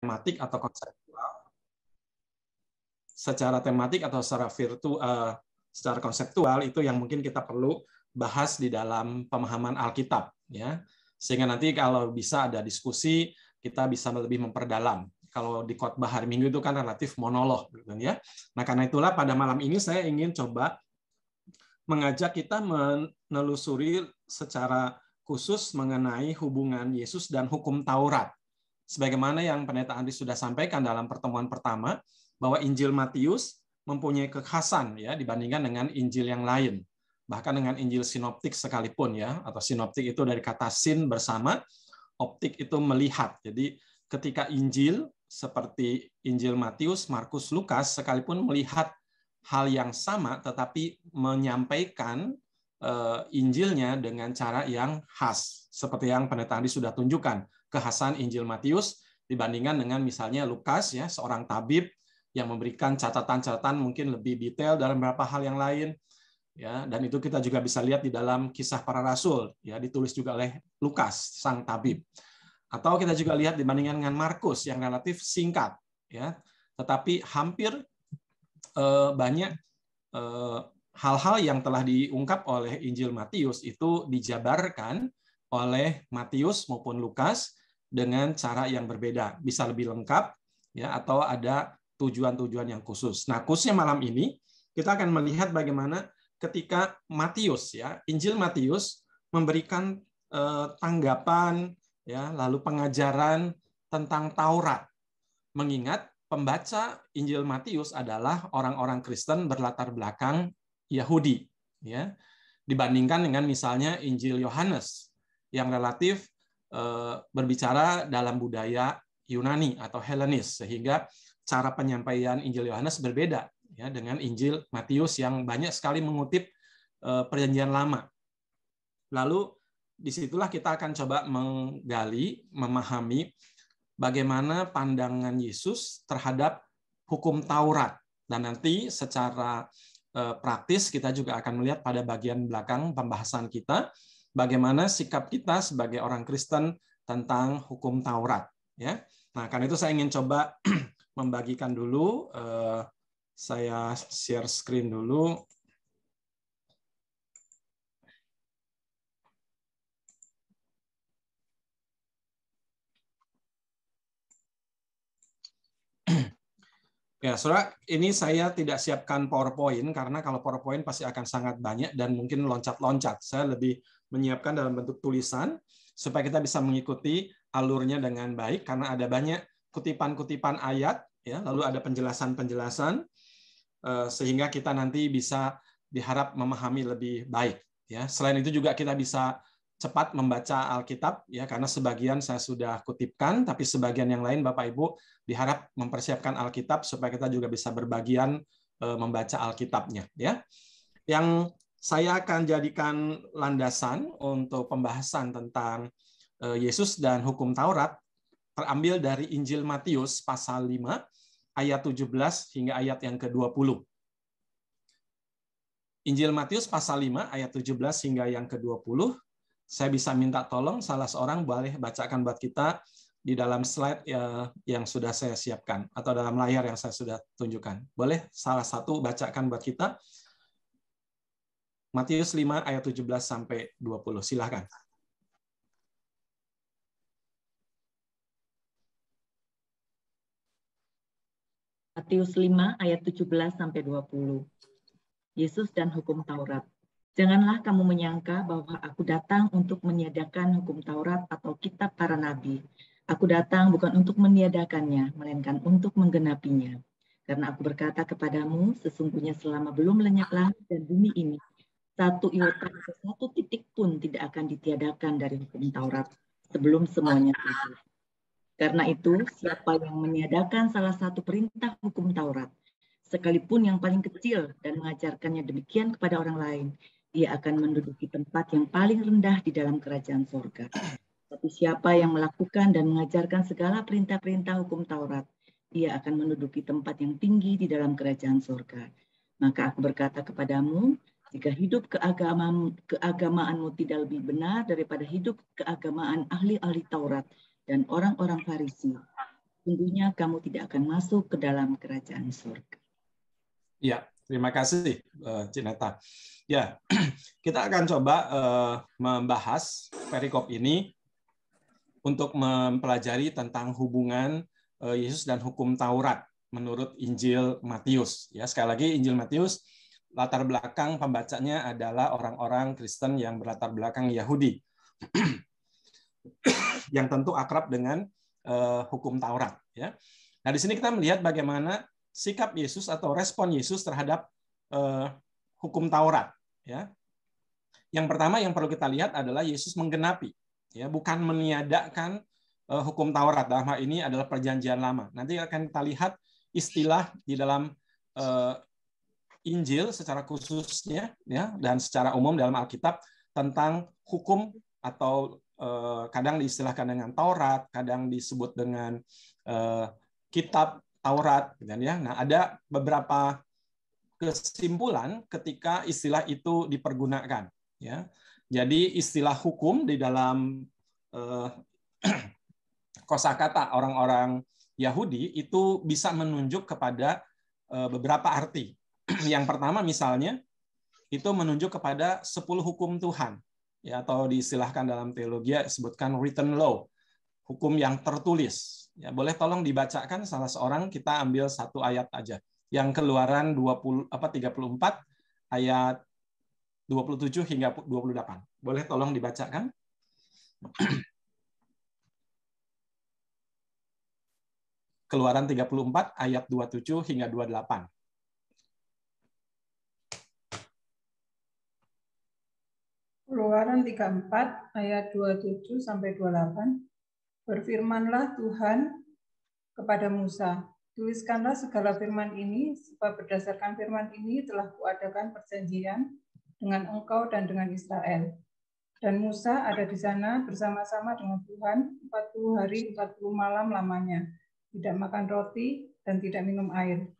tematik atau konseptual. Secara tematik atau secara konseptual itu yang mungkin kita perlu bahas di dalam pemahaman Alkitab, ya. Sehingga nanti kalau bisa ada diskusi, kita bisa lebih memperdalam. Kalau di khotbah hari Minggu itu kan relatif monolog, gitu ya. Nah, karena itulah pada malam ini saya ingin coba mengajak kita menelusuri secara khusus mengenai hubungan Yesus dan hukum Taurat. Sebagaimana yang Pendeta Andri sudah sampaikan dalam pertemuan pertama, bahwa Injil Matius mempunyai kekhasan ya dibandingkan dengan Injil yang lain. Bahkan dengan Injil sinoptik sekalipun ya, atau sinoptik itu dari kata sin bersama, optik itu melihat. Jadi ketika Injil seperti Injil Matius, Markus, Lukas sekalipun melihat hal yang sama tetapi menyampaikan Injilnya dengan cara yang khas. Seperti yang Pendeta Andi sudah tunjukkan, kekhasan Injil Matius dibandingkan dengan misalnya Lukas ya, seorang tabib yang memberikan catatan-catatan mungkin lebih detail dalam beberapa hal yang lain. Ya, dan itu kita juga bisa lihat di dalam Kisah Para Rasul, ya, ditulis juga oleh Lukas, sang tabib. Atau kita juga lihat dibandingkan dengan Markus yang relatif singkat, ya, tetapi hampir banyak hal-hal yang telah diungkap oleh Injil Matius itu dijabarkan oleh Matius maupun Lukas dengan cara yang berbeda, bisa lebih lengkap, ya, atau ada tujuan-tujuan yang khusus. Nah, khususnya malam ini kita akan melihat bagaimana ketika Matius, ya, Injil Matius memberikan tanggapan, ya, lalu pengajaran tentang Taurat. Mengingat pembaca Injil Matius adalah orang-orang Kristen berlatar belakang Yahudi, ya, dibandingkan dengan misalnya Injil Yohanes yang relatif berbicara dalam budaya Yunani atau Helenis, sehingga cara penyampaian Injil Yohanes berbeda ya dengan Injil Matius yang banyak sekali mengutip Perjanjian Lama. Lalu disitulah kita akan coba menggali, memahami bagaimana pandangan Yesus terhadap hukum Taurat. Dan nanti secara praktis kita juga akan melihat pada bagian belakang pembahasan kita bagaimana sikap kita sebagai orang Kristen tentang hukum Taurat. Ya, nah karena itu saya ingin coba membagikan dulu. Saya share screen dulu. Ya, saudara, ini saya tidak siapkan PowerPoint karena kalau PowerPoint pasti akan sangat banyak dan mungkin loncat-loncat. Saya lebih menyiapkan dalam bentuk tulisan supaya kita bisa mengikuti alurnya dengan baik karena ada banyak kutipan-kutipan ayat, ya, lalu ada penjelasan-penjelasan sehingga kita nanti bisa diharap memahami lebih baik. Ya, selain itu juga kita bisa cepat membaca Alkitab ya karena sebagian saya sudah kutipkan tapi sebagian yang lain Bapak Ibu diharap mempersiapkan Alkitab supaya kita juga bisa berbagian membaca Alkitabnya ya. Yang saya akan jadikan landasan untuk pembahasan tentang Yesus dan hukum Taurat terambil dari Injil Matius pasal 5 ayat 17 hingga ayat yang ke-20. Injil Matius pasal 5 ayat 17 hingga yang ke-20. Saya bisa minta tolong salah seorang boleh bacakan buat kita di dalam slide yang sudah saya siapkan atau dalam layar yang saya sudah tunjukkan. Boleh salah satu bacakan buat kita? Matius 5 ayat 17 sampai 20. Silakan. Matius 5 ayat 17 sampai 20. Yesus dan hukum Taurat. Janganlah kamu menyangka bahwa aku datang untuk meniadakan hukum Taurat atau kitab para nabi. Aku datang bukan untuk meniadakannya, melainkan untuk menggenapinya. Karena aku berkata kepadamu, sesungguhnya selama belum lenyap langit dan bumi ini, satu iota atau satu titik pun tidak akan ditiadakan dari hukum Taurat sebelum semuanya selesai. Karena itu, siapa yang meniadakan salah satu perintah hukum Taurat, sekalipun yang paling kecil dan mengajarkannya demikian kepada orang lain, dia akan menduduki tempat yang paling rendah di dalam kerajaan surga. Tapi siapa yang melakukan dan mengajarkan segala perintah-perintah hukum Taurat, dia akan menduduki tempat yang tinggi di dalam kerajaan surga. Maka aku berkata kepadamu, jika hidup keagamaanmu tidak lebih benar daripada hidup keagamaan ahli-ahli Taurat dan orang-orang Farisi, sesungguhnya kamu tidak akan masuk ke dalam kerajaan surga. Ya, terima kasih, Cineta. Ya, kita akan coba membahas perikop ini untuk mempelajari tentang hubungan Yesus dan hukum Taurat menurut Injil Matius. Ya, sekali lagi Injil Matius latar belakang pembacanya adalah orang-orang Kristen yang berlatar belakang Yahudi, yang tentu akrab dengan hukum Taurat. Ya. Nah, di sini kita melihat bagaimana sikap Yesus atau respon Yesus terhadap hukum Taurat. Ya. Yang pertama yang perlu kita lihat adalah Yesus menggenapi, ya, bukan meniadakan hukum Taurat. Dalam hal ini adalah Perjanjian Lama. Nanti akan kita lihat istilah di dalam Injil secara khususnya, ya, dan secara umum dalam Alkitab tentang hukum atau kadang diistilahkan dengan Taurat, kadang disebut dengan kitab Taurat, gitu ya. Nah, ada beberapa kesimpulan ketika istilah itu dipergunakan. Ya, jadi istilah hukum di dalam kosakata orang-orang Yahudi itu bisa menunjuk kepada beberapa arti. Yang pertama misalnya itu menunjuk kepada 10 hukum Tuhan, ya, atau diistilahkan dalam teologi disebutkan written law, hukum yang tertulis. Ya, boleh tolong dibacakan salah seorang, kita ambil satu ayat aja. Yang Keluaran 34 ayat 27 hingga 28. Boleh tolong dibacakan? Keluaran 34 ayat 27 hingga 28. Keluaran 34 ayat 27 sampai 28. Berfirmanlah Tuhan kepada Musa, tuliskanlah segala firman ini, sebab berdasarkan firman ini telah kuadakan perjanjian dengan engkau dan dengan Israel. Dan Musa ada di sana bersama-sama dengan Tuhan 40 hari 40 malam lamanya, tidak makan roti dan tidak minum air.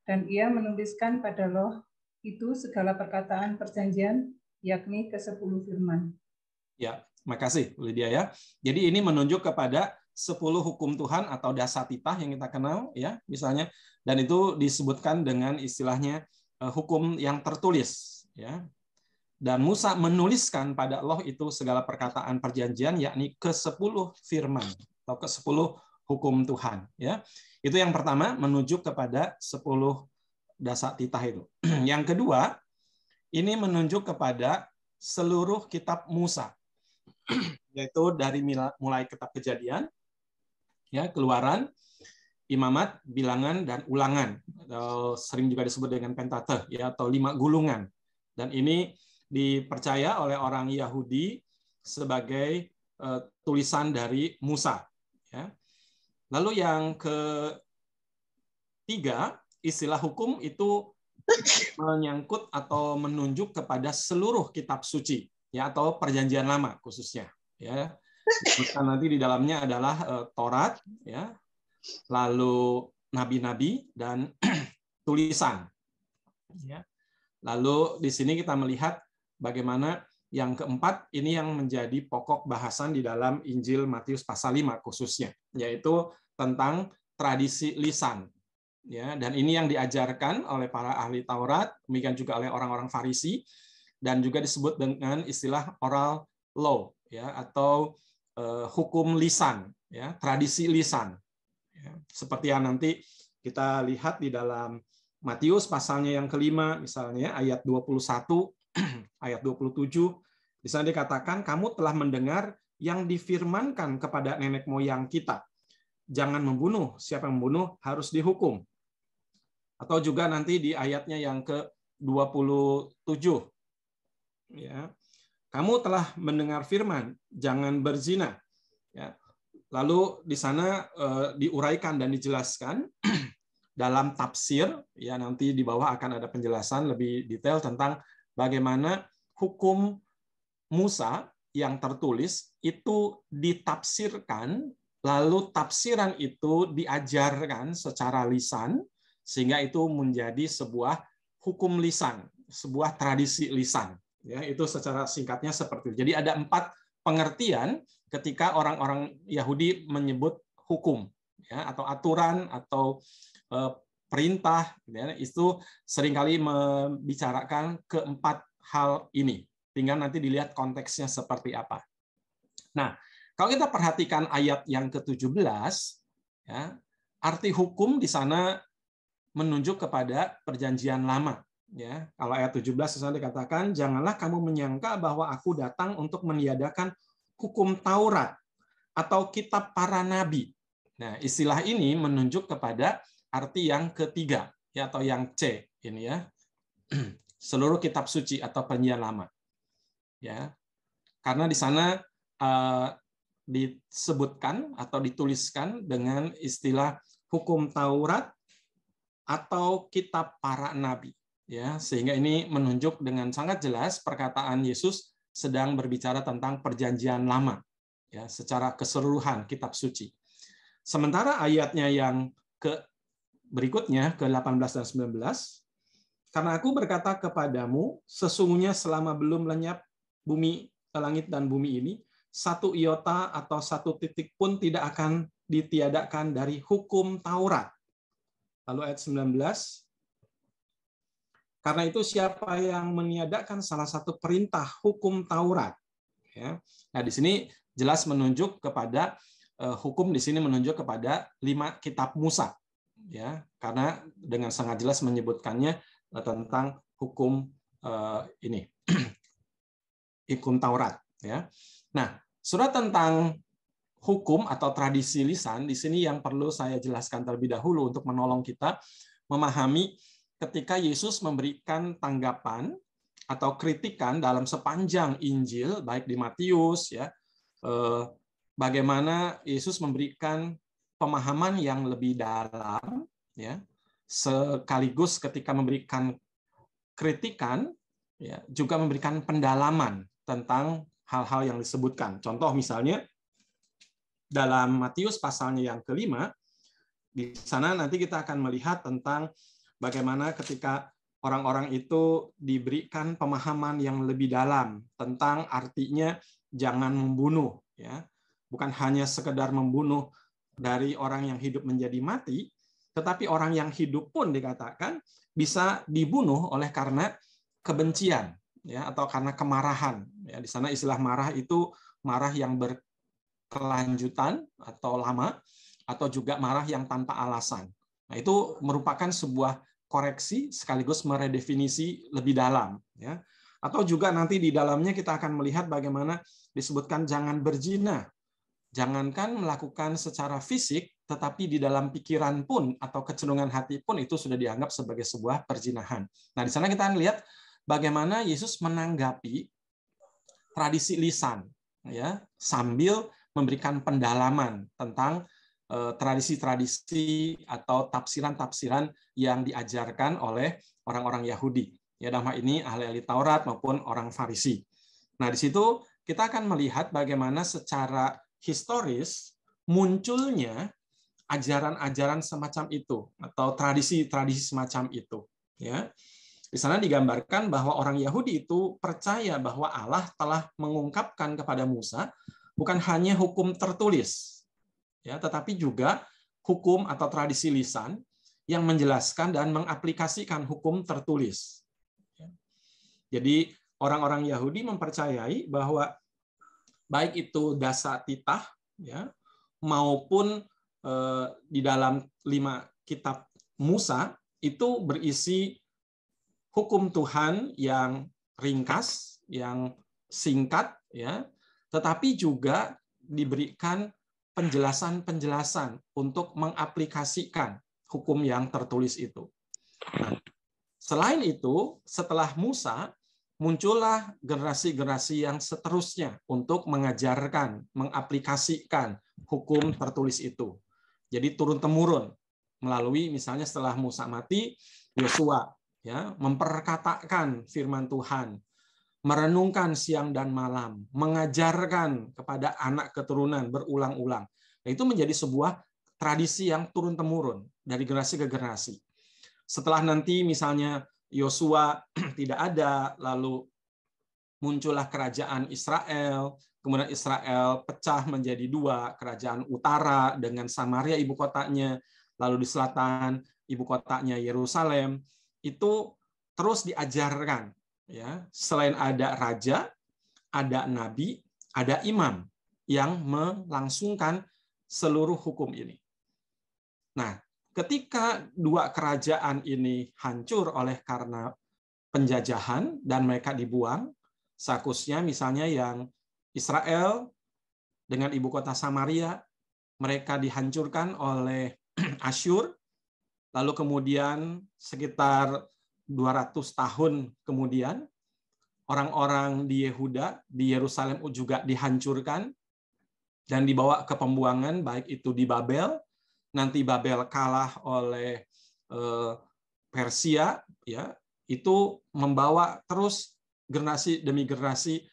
Dan ia menuliskan pada loh itu segala perkataan perjanjian, yakni ke-10 firman. Ya, makasih Lydia ya. Jadi ini menunjuk kepada 10 hukum Tuhan atau dasatitah yang kita kenal, ya, misalnya, dan itu disebutkan dengan istilahnya hukum yang tertulis, ya. Dan Musa menuliskan pada Allah itu segala perkataan perjanjian, yakni ke-10 firman atau ke-10 hukum Tuhan, ya. Itu yang pertama, menunjuk kepada 10 dasatitah itu. Yang kedua, ini menunjuk kepada seluruh kitab Musa, yaitu dari mulai kitab Kejadian, ya, Keluaran, Imamat, Bilangan, dan Ulangan, atau sering juga disebut dengan Pentateuch, ya, atau 5 gulungan. Dan ini dipercaya oleh orang Yahudi sebagai tulisan dari Musa. Ya. Lalu yang ketiga, istilah hukum itu menyangkut atau menunjuk kepada seluruh kitab suci, ya, atau Perjanjian Lama khususnya. Ya. Nanti di dalamnya adalah Taurat, ya, lalu nabi-nabi dan tulisan. Ya. Lalu di sini kita melihat bagaimana yang keempat ini yang menjadi pokok bahasan di dalam Injil Matius pasal 5 khususnya, yaitu tentang tradisi lisan. Ya, dan ini yang diajarkan oleh para ahli Taurat, demikian juga oleh orang-orang Farisi, dan juga disebut dengan istilah oral law, ya, atau hukum lisan, ya, tradisi lisan. Ya, seperti yang nanti kita lihat di dalam Matius pasalnya yang kelima, misalnya ayat 21, ayat 27, di sana dikatakan, kamu telah mendengar yang difirmankan kepada nenek moyang kita. Jangan membunuh, siapa yang membunuh harus dihukum. Atau juga nanti di ayatnya yang ke-27, ya, kamu telah mendengar firman, jangan berzina. Ya. Lalu di sana diuraikan dan dijelaskan dalam tafsir, ya, nanti di bawah akan ada penjelasan lebih detail tentang bagaimana hukum Musa yang tertulis itu ditafsirkan, lalu tafsiran itu diajarkan secara lisan, sehingga itu menjadi sebuah hukum lisan, sebuah tradisi lisan. Ya, itu secara singkatnya seperti itu. Jadi ada 4 pengertian ketika orang-orang Yahudi menyebut hukum. ya, atau aturan atau perintah, ya, itu seringkali membicarakan keempat hal ini. Tinggal nanti dilihat konteksnya seperti apa. Nah, kalau kita perhatikan ayat yang ke-17, ya, arti hukum di sana menunjuk kepada perjanjian lama. Ya, kalau ayat 17 di sana dikatakan, janganlah kamu menyangka bahwa aku datang untuk meniadakan hukum Taurat atau kitab para nabi. Nah, istilah ini menunjuk kepada arti yang ketiga, ya, atau yang C ini, ya, seluruh kitab suci atau perjanjian lama. Ya, karena di sana disebutkan atau dituliskan dengan istilah hukum Taurat atau kitab para nabi, ya, sehingga ini menunjuk dengan sangat jelas perkataan Yesus sedang berbicara tentang perjanjian lama, ya, secara keseluruhan kitab suci. Sementara ayatnya yang berikutnya ke 18 dan 19, karena aku berkata kepadamu, sesungguhnya selama belum lenyap langit dan bumi ini, satu iota atau satu titik pun tidak akan ditiadakan dari hukum Taurat. Lalu ayat 19, karena itu siapa yang meniadakan salah satu perintah hukum Taurat, ya. Nah, di sini jelas menunjuk kepada hukum, di sini menunjuk kepada 5 kitab Musa, ya, karena dengan sangat jelas menyebutkannya tentang hukum ini, hukum Taurat, ya. Nah, surat tentang hukum atau tradisi lisan di sini yang perlu saya jelaskan terlebih dahulu untuk menolong kita memahami ketika Yesus memberikan tanggapan atau kritikan dalam sepanjang Injil, baik di Matius, ya, bagaimana Yesus memberikan pemahaman yang lebih dalam, ya, sekaligus ketika memberikan kritikan, ya, juga memberikan pendalaman tentang hal-hal yang disebutkan. Contoh misalnya dalam Matius pasalnya yang ke-5, di sana nanti kita akan melihat tentang bagaimana ketika orang-orang itu diberikan pemahaman yang lebih dalam tentang artinya jangan membunuh, ya. Bukan hanya sekedar membunuh dari orang yang hidup menjadi mati, tetapi orang yang hidup pun dikatakan bisa dibunuh oleh karena kebencian, ya, atau karena kemarahan. Ya, di sana istilah marah itu marah yang berkelanjutan atau lama, atau juga marah yang tanpa alasan. Nah, itu merupakan sebuah koreksi sekaligus meredefinisi lebih dalam, ya. Atau juga nanti di dalamnya kita akan melihat bagaimana disebutkan jangan berzina. Jangankan melakukan secara fisik, tetapi di dalam pikiran pun atau kecenderungan hati pun itu sudah dianggap sebagai sebuah perzinahan. Nah, di sana kita akan lihat bagaimana Yesus menanggapi tradisi lisan, ya, sambil memberikan pendalaman tentang tradisi-tradisi atau tafsiran-tafsiran yang diajarkan oleh orang-orang Yahudi, ya, dalam hal ini ahli-ahli Taurat maupun orang Farisi. Nah, di situ kita akan melihat bagaimana secara historis munculnya ajaran-ajaran semacam itu atau tradisi-tradisi semacam itu, ya. Di sana digambarkan bahwa orang Yahudi itu percaya bahwa Allah telah mengungkapkan kepada Musa bukan hanya hukum tertulis, ya, tetapi juga hukum atau tradisi lisan yang menjelaskan dan mengaplikasikan hukum tertulis. Jadi orang-orang Yahudi mempercayai bahwa baik itu Dasa Titah, ya, maupun di dalam 5 kitab Musa itu berisi hukum Tuhan yang ringkas, yang singkat, ya, tetapi juga diberikan penjelasan-penjelasan untuk mengaplikasikan hukum yang tertulis itu. Nah, selain itu, setelah Musa, muncullah generasi-generasi yang seterusnya untuk mengajarkan, mengaplikasikan hukum tertulis itu. Jadi turun-temurun melalui misalnya setelah Musa mati, Yosua, ya, memperkatakan firman Tuhan, merenungkan siang dan malam, mengajarkan kepada anak keturunan berulang-ulang. Nah, itu menjadi sebuah tradisi yang turun-temurun dari generasi ke generasi. Setelah nanti misalnya Yosua tidak ada, lalu muncullah kerajaan Israel, kemudian Israel pecah menjadi dua, kerajaan utara dengan Samaria ibu kotanya, lalu di selatan ibu kotanya Yerusalem, itu terus diajarkan, ya, selain ada raja, ada nabi, ada imam yang melangsungkan seluruh hukum ini. Nah, ketika dua kerajaan ini hancur oleh karena penjajahan dan mereka dibuang, sakusnya misalnya yang Israel dengan ibu kota Samaria, mereka dihancurkan oleh Asyur, lalu kemudian sekitar 200 tahun kemudian, orang-orang di Yehuda, di Yerusalem juga dihancurkan dan dibawa ke pembuangan, baik itu di Babel, nanti Babel kalah oleh Persia, ya, itu membawa terus generasi demi generasi,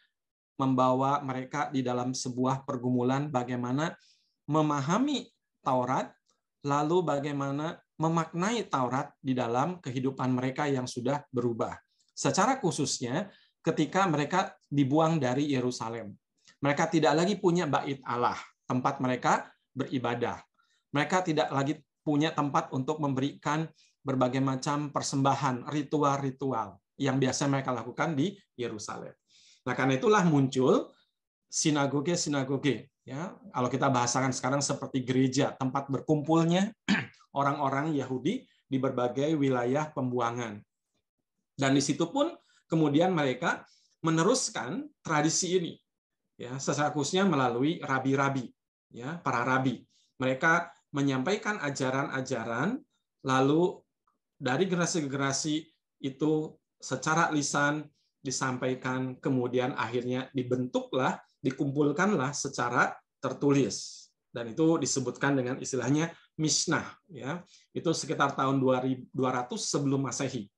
membawa mereka di dalam sebuah pergumulan bagaimana memahami Taurat, lalu bagaimana memaknai Taurat di dalam kehidupan mereka yang sudah berubah. Secara khususnya ketika mereka dibuang dari Yerusalem. Mereka tidak lagi punya bait Allah, tempat mereka beribadah. Mereka tidak lagi punya tempat untuk memberikan berbagai macam persembahan, ritual-ritual yang biasa mereka lakukan di Yerusalem. Nah, karena itulah muncul sinagoge-sinagoge. Ya, kalau kita bahasakan sekarang seperti gereja, tempat berkumpulnya orang-orang Yahudi di berbagai wilayah pembuangan. Dan di situ pun kemudian mereka meneruskan tradisi ini, ya, secara khususnya melalui rabi-rabi, ya, para rabi. Mereka menyampaikan ajaran-ajaran, lalu dari generasi ke generasi itu secara lisan disampaikan, kemudian akhirnya dibentuklah, dikumpulkanlah secara tertulis, dan itu disebutkan dengan istilahnya Mishnah, ya. Itu sekitar tahun 200 sebelum Masehi.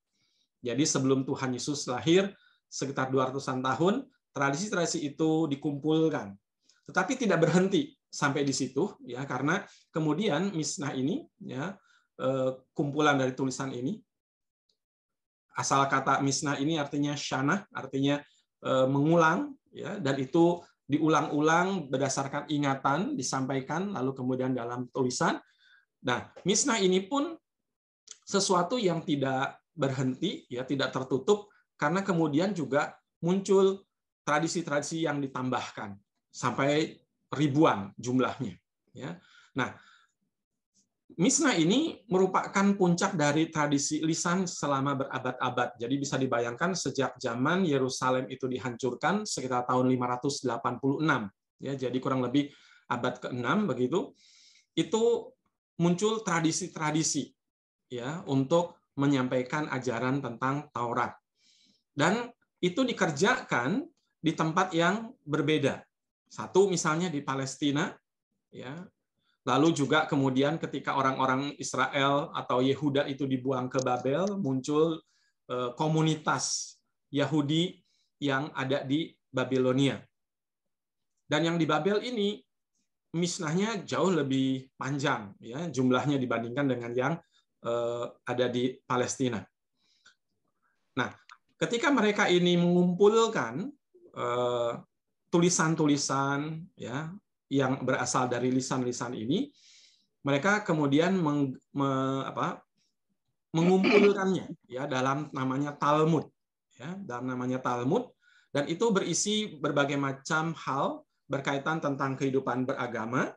Jadi sebelum Tuhan Yesus lahir sekitar 200-an tahun, tradisi-tradisi itu dikumpulkan. Tetapi tidak berhenti sampai di situ, ya, karena kemudian Mishnah ini, ya, kumpulan dari tulisan ini, asal kata Mishnah ini artinya syanah, artinya mengulang, ya, dan itu diulang-ulang berdasarkan ingatan, disampaikan, lalu kemudian dalam tulisan. Nah, Mishnah ini pun sesuatu yang tidak berhenti, ya, tidak tertutup, karena kemudian juga muncul tradisi-tradisi yang ditambahkan sampai ribuan jumlahnya. Ya. Nah, Mishnah ini merupakan puncak dari tradisi lisan selama berabad-abad. Jadi bisa dibayangkan sejak zaman Yerusalem itu dihancurkan sekitar tahun 586, ya, jadi kurang lebih abad ke-6 begitu. Itu muncul tradisi-tradisi, ya, untuk menyampaikan ajaran tentang Taurat. Dan itu dikerjakan di tempat yang berbeda. Satu misalnya di Palestina, ya. Lalu juga kemudian ketika orang-orang Israel atau Yehuda itu dibuang ke Babel, muncul komunitas Yahudi yang ada di Babilonia. Dan yang di Babel ini Mishnahnya jauh lebih panjang, ya, jumlahnya dibandingkan dengan yang ada di Palestina. Nah, ketika mereka ini mengumpulkan tulisan-tulisan, ya, yang berasal dari lisan-lisan ini, mereka kemudian mengumpulkannya, ya, dalam namanya Talmud, ya, dalam namanya Talmud, dan itu berisi berbagai macam hal berkaitan tentang kehidupan beragama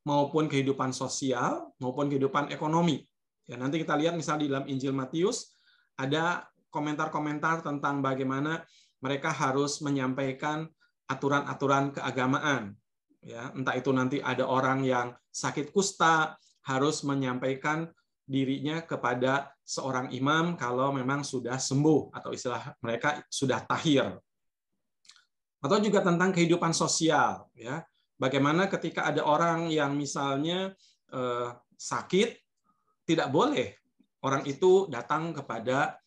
maupun kehidupan sosial maupun kehidupan ekonomi. Ya, nanti kita lihat misalnya di dalam Injil Matius ada komentar-komentar tentang bagaimana mereka harus menyampaikan aturan-aturan keagamaan. Ya, entah itu nanti ada orang yang sakit kusta harus menyampaikan dirinya kepada seorang imam kalau memang sudah sembuh atau istilah mereka sudah tahir. Atau juga tentang kehidupan sosial, ya. Bagaimana ketika ada orang yang misalnya sakit, tidak boleh orang itu datang kepada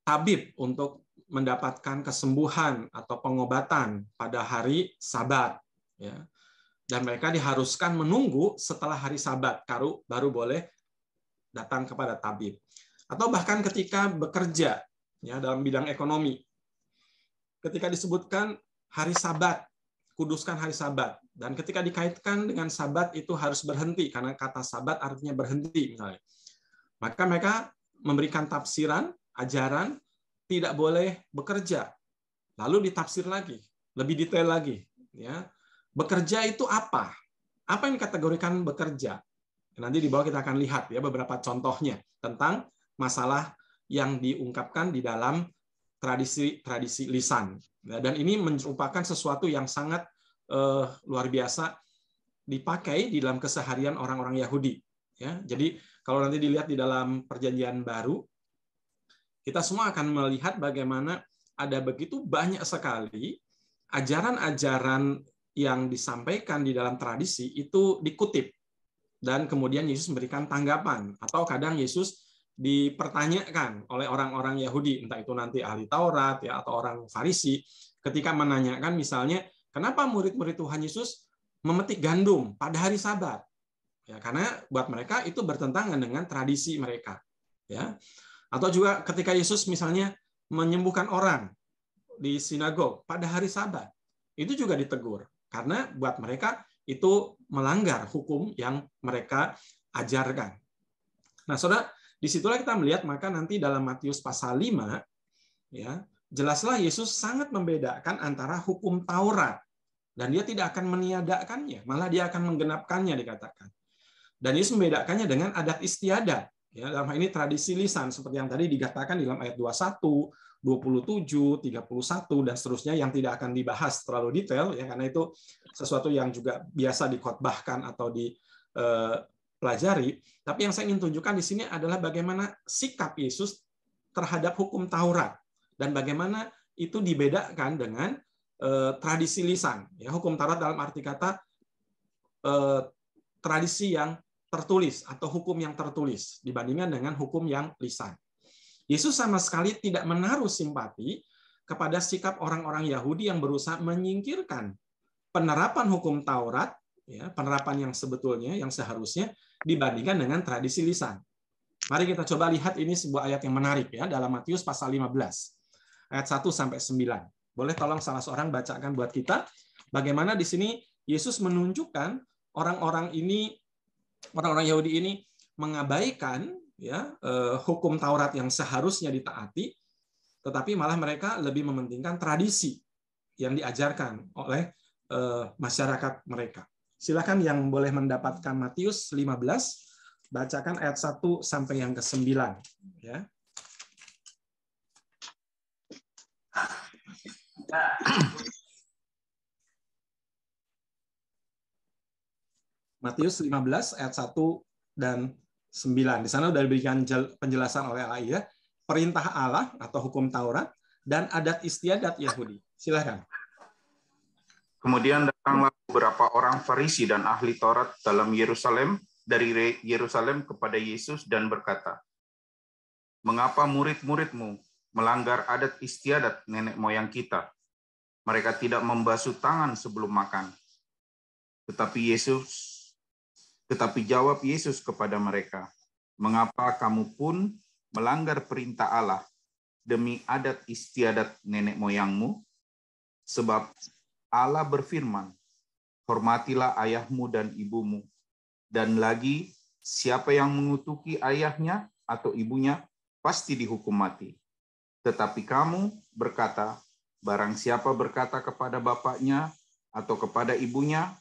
tabib untuk mendapatkan kesembuhan atau pengobatan pada hari Sabat, ya. Dan mereka diharuskan menunggu setelah hari Sabat baru boleh datang kepada tabib. Atau bahkan ketika bekerja, ya, dalam bidang ekonomi, ketika disebutkan hari Sabat, kuduskan hari Sabat. Dan ketika dikaitkan dengan Sabat itu harus berhenti, karena kata Sabat artinya berhenti misalnya. Maka mereka memberikan tafsiran, ajaran, tidak boleh bekerja. Lalu ditafsir lagi, lebih detail lagi. Ya. Bekerja itu apa? Apa yang dikategorikan bekerja? Nanti di bawah kita akan lihat ya beberapa contohnya tentang masalah yang diungkapkan di dalam tradisi lisan. Dan ini merupakan sesuatu yang sangat luar biasa dipakai di dalam keseharian orang-orang Yahudi. Ya, jadi kalau nanti dilihat di dalam Perjanjian Baru, kita semua akan melihat bagaimana ada begitu banyak sekali ajaran-ajaran yang disampaikan di dalam tradisi itu dikutip. Dan kemudian Yesus memberikan tanggapan. Atau kadang Yesus dipertanyakan oleh orang-orang Yahudi, entah itu nanti ahli Taurat ya atau orang Farisi, ketika menanyakan misalnya, kenapa murid-murid Tuhan Yesus memetik gandum pada hari Sabat? Ya, karena buat mereka itu bertentangan dengan tradisi mereka. Ya. Atau juga ketika Yesus misalnya menyembuhkan orang di sinagog pada hari Sabat, itu juga ditegur. Karena buat mereka itu melanggar hukum yang mereka ajarkan. Nah, saudara, disitulah kita melihat maka nanti dalam Matius pasal 5, ya, jelaslah Yesus sangat membedakan antara hukum Taurat, dan dia tidak akan meniadakannya, malah dia akan menggenapkannya dikatakan. Dan Yesus membedakannya dengan adat istiadat. Ya, dalam hal ini tradisi lisan, seperti yang tadi dikatakan di dalam ayat 21, 27, 31, dan seterusnya yang tidak akan dibahas terlalu detail, ya, karena itu sesuatu yang juga biasa dikhotbahkan atau dipelajari. Tapi yang saya ingin tunjukkan di sini adalah bagaimana sikap Yesus terhadap hukum Taurat, dan bagaimana itu dibedakan dengan tradisi lisan. Ya, hukum Taurat dalam arti kata tradisi yang tertulis atau hukum yang tertulis dibandingkan dengan hukum yang lisan. Yesus sama sekali tidak menaruh simpati kepada sikap orang-orang Yahudi yang berusaha menyingkirkan penerapan hukum Taurat, ya, penerapan yang sebetulnya, yang seharusnya dibandingkan dengan tradisi lisan. Mari kita coba lihat ini sebuah ayat yang menarik ya dalam Matius pasal 15 ayat 1 sampai 9. Boleh tolong salah seorang bacakan buat kita bagaimana di sini Yesus menunjukkan orang-orang Yahudi ini mengabaikan ya hukum Taurat yang seharusnya ditaati, tetapi malah mereka lebih mementingkan tradisi yang diajarkan oleh masyarakat mereka. Silakan yang boleh mendapatkan Matius 15, bacakan ayat 1 sampai yang ke-9 ya. Matius 15 ayat 1 dan 9. Di sana sudah diberikan penjelasan oleh Allah ya, perintah Allah atau hukum Taurat dan adat istiadat Yahudi. Silakan. Kemudian datanglah beberapa orang Farisi dan ahli Taurat dari Yerusalem kepada Yesus dan berkata, "Mengapa murid-muridmu melanggar adat istiadat nenek moyang kita? Mereka tidak membasuh tangan sebelum makan." Tetapi jawab Yesus kepada mereka, "Mengapa kamu pun melanggar perintah Allah demi adat istiadat nenek moyangmu? Sebab Allah berfirman, hormatilah ayahmu dan ibumu, dan lagi siapa yang mengutuki ayahnya atau ibunya pasti dihukum mati. Tetapi kamu berkata, barang siapa berkata kepada bapaknya atau kepada ibunya,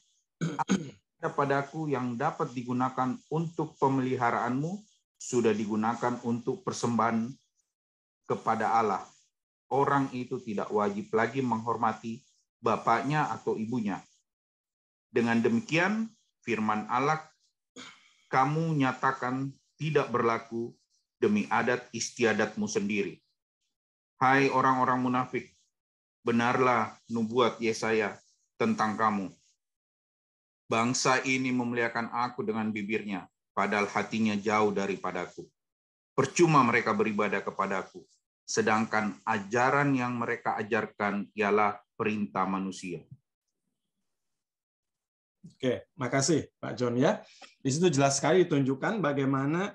ada padaku yang dapat digunakan untuk pemeliharaanmu, sudah digunakan untuk persembahan kepada Allah. Orang itu tidak wajib lagi menghormati bapaknya atau ibunya. Dengan demikian, firman Allah kamu nyatakan tidak berlaku demi adat istiadatmu sendiri. Hai orang-orang munafik, benarlah nubuat Yesaya tentang kamu. Bangsa ini memuliakan aku dengan bibirnya, padahal hatinya jauh daripadaku. Percuma mereka beribadah kepadaku, sedangkan ajaran yang mereka ajarkan ialah perintah manusia. Oke, makasih Pak John ya. Di situ jelas sekali ditunjukkan bagaimana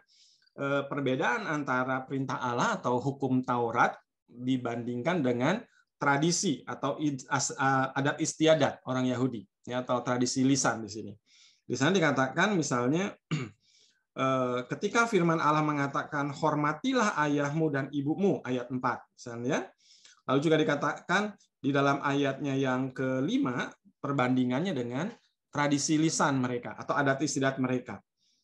perbedaan antara perintah Allah atau hukum Taurat dibandingkan dengan tradisi atau adat istiadat orang Yahudi, ya, atau tradisi lisan di sini. Di sana dikatakan misalnya ketika firman Allah mengatakan hormatilah ayahmu dan ibumu, ayat 4 misalnya. Lalu juga dikatakan di dalam ayatnya yang kelima, perbandingannya dengan tradisi lisan mereka atau adat istiadat mereka.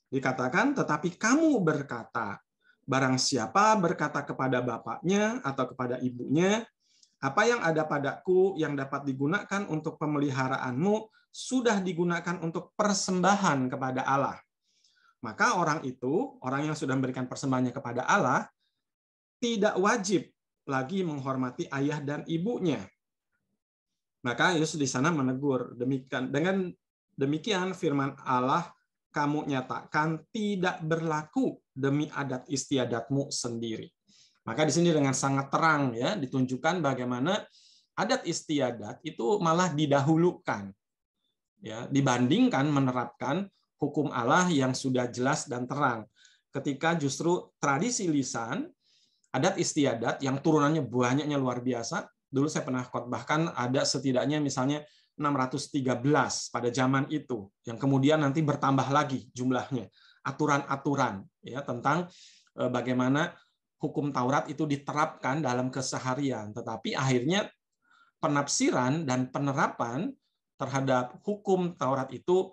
Dikatakan, tetapi kamu berkata, barang siapa berkata kepada bapaknya atau kepada ibunya, apa yang ada padaku yang dapat digunakan untuk pemeliharaanmu sudah digunakan untuk persembahan kepada Allah. Maka orang itu, orang yang sudah memberikan persembahannya kepada Allah, tidak wajib lagi menghormati ayah dan ibunya. Maka Yesus di sana menegur, dengan demikian firman Allah, kamu nyatakan tidak berlaku demi adat istiadatmu sendiri. Maka di sini dengan sangat terang ya ditunjukkan bagaimana adat istiadat itu malah didahulukan ya dibandingkan menerapkan hukum Allah yang sudah jelas dan terang. Ketika justru tradisi lisan, adat istiadat yang turunannya banyaknya luar biasa. Dulu saya pernah khotbahkan ada setidaknya misalnya 613 pada zaman itu, yang kemudian nanti bertambah lagi jumlahnya. Aturan-aturan ya tentang bagaimana hukum Taurat itu diterapkan dalam keseharian. Tetapi akhirnya penafsiran dan penerapan terhadap hukum Taurat itu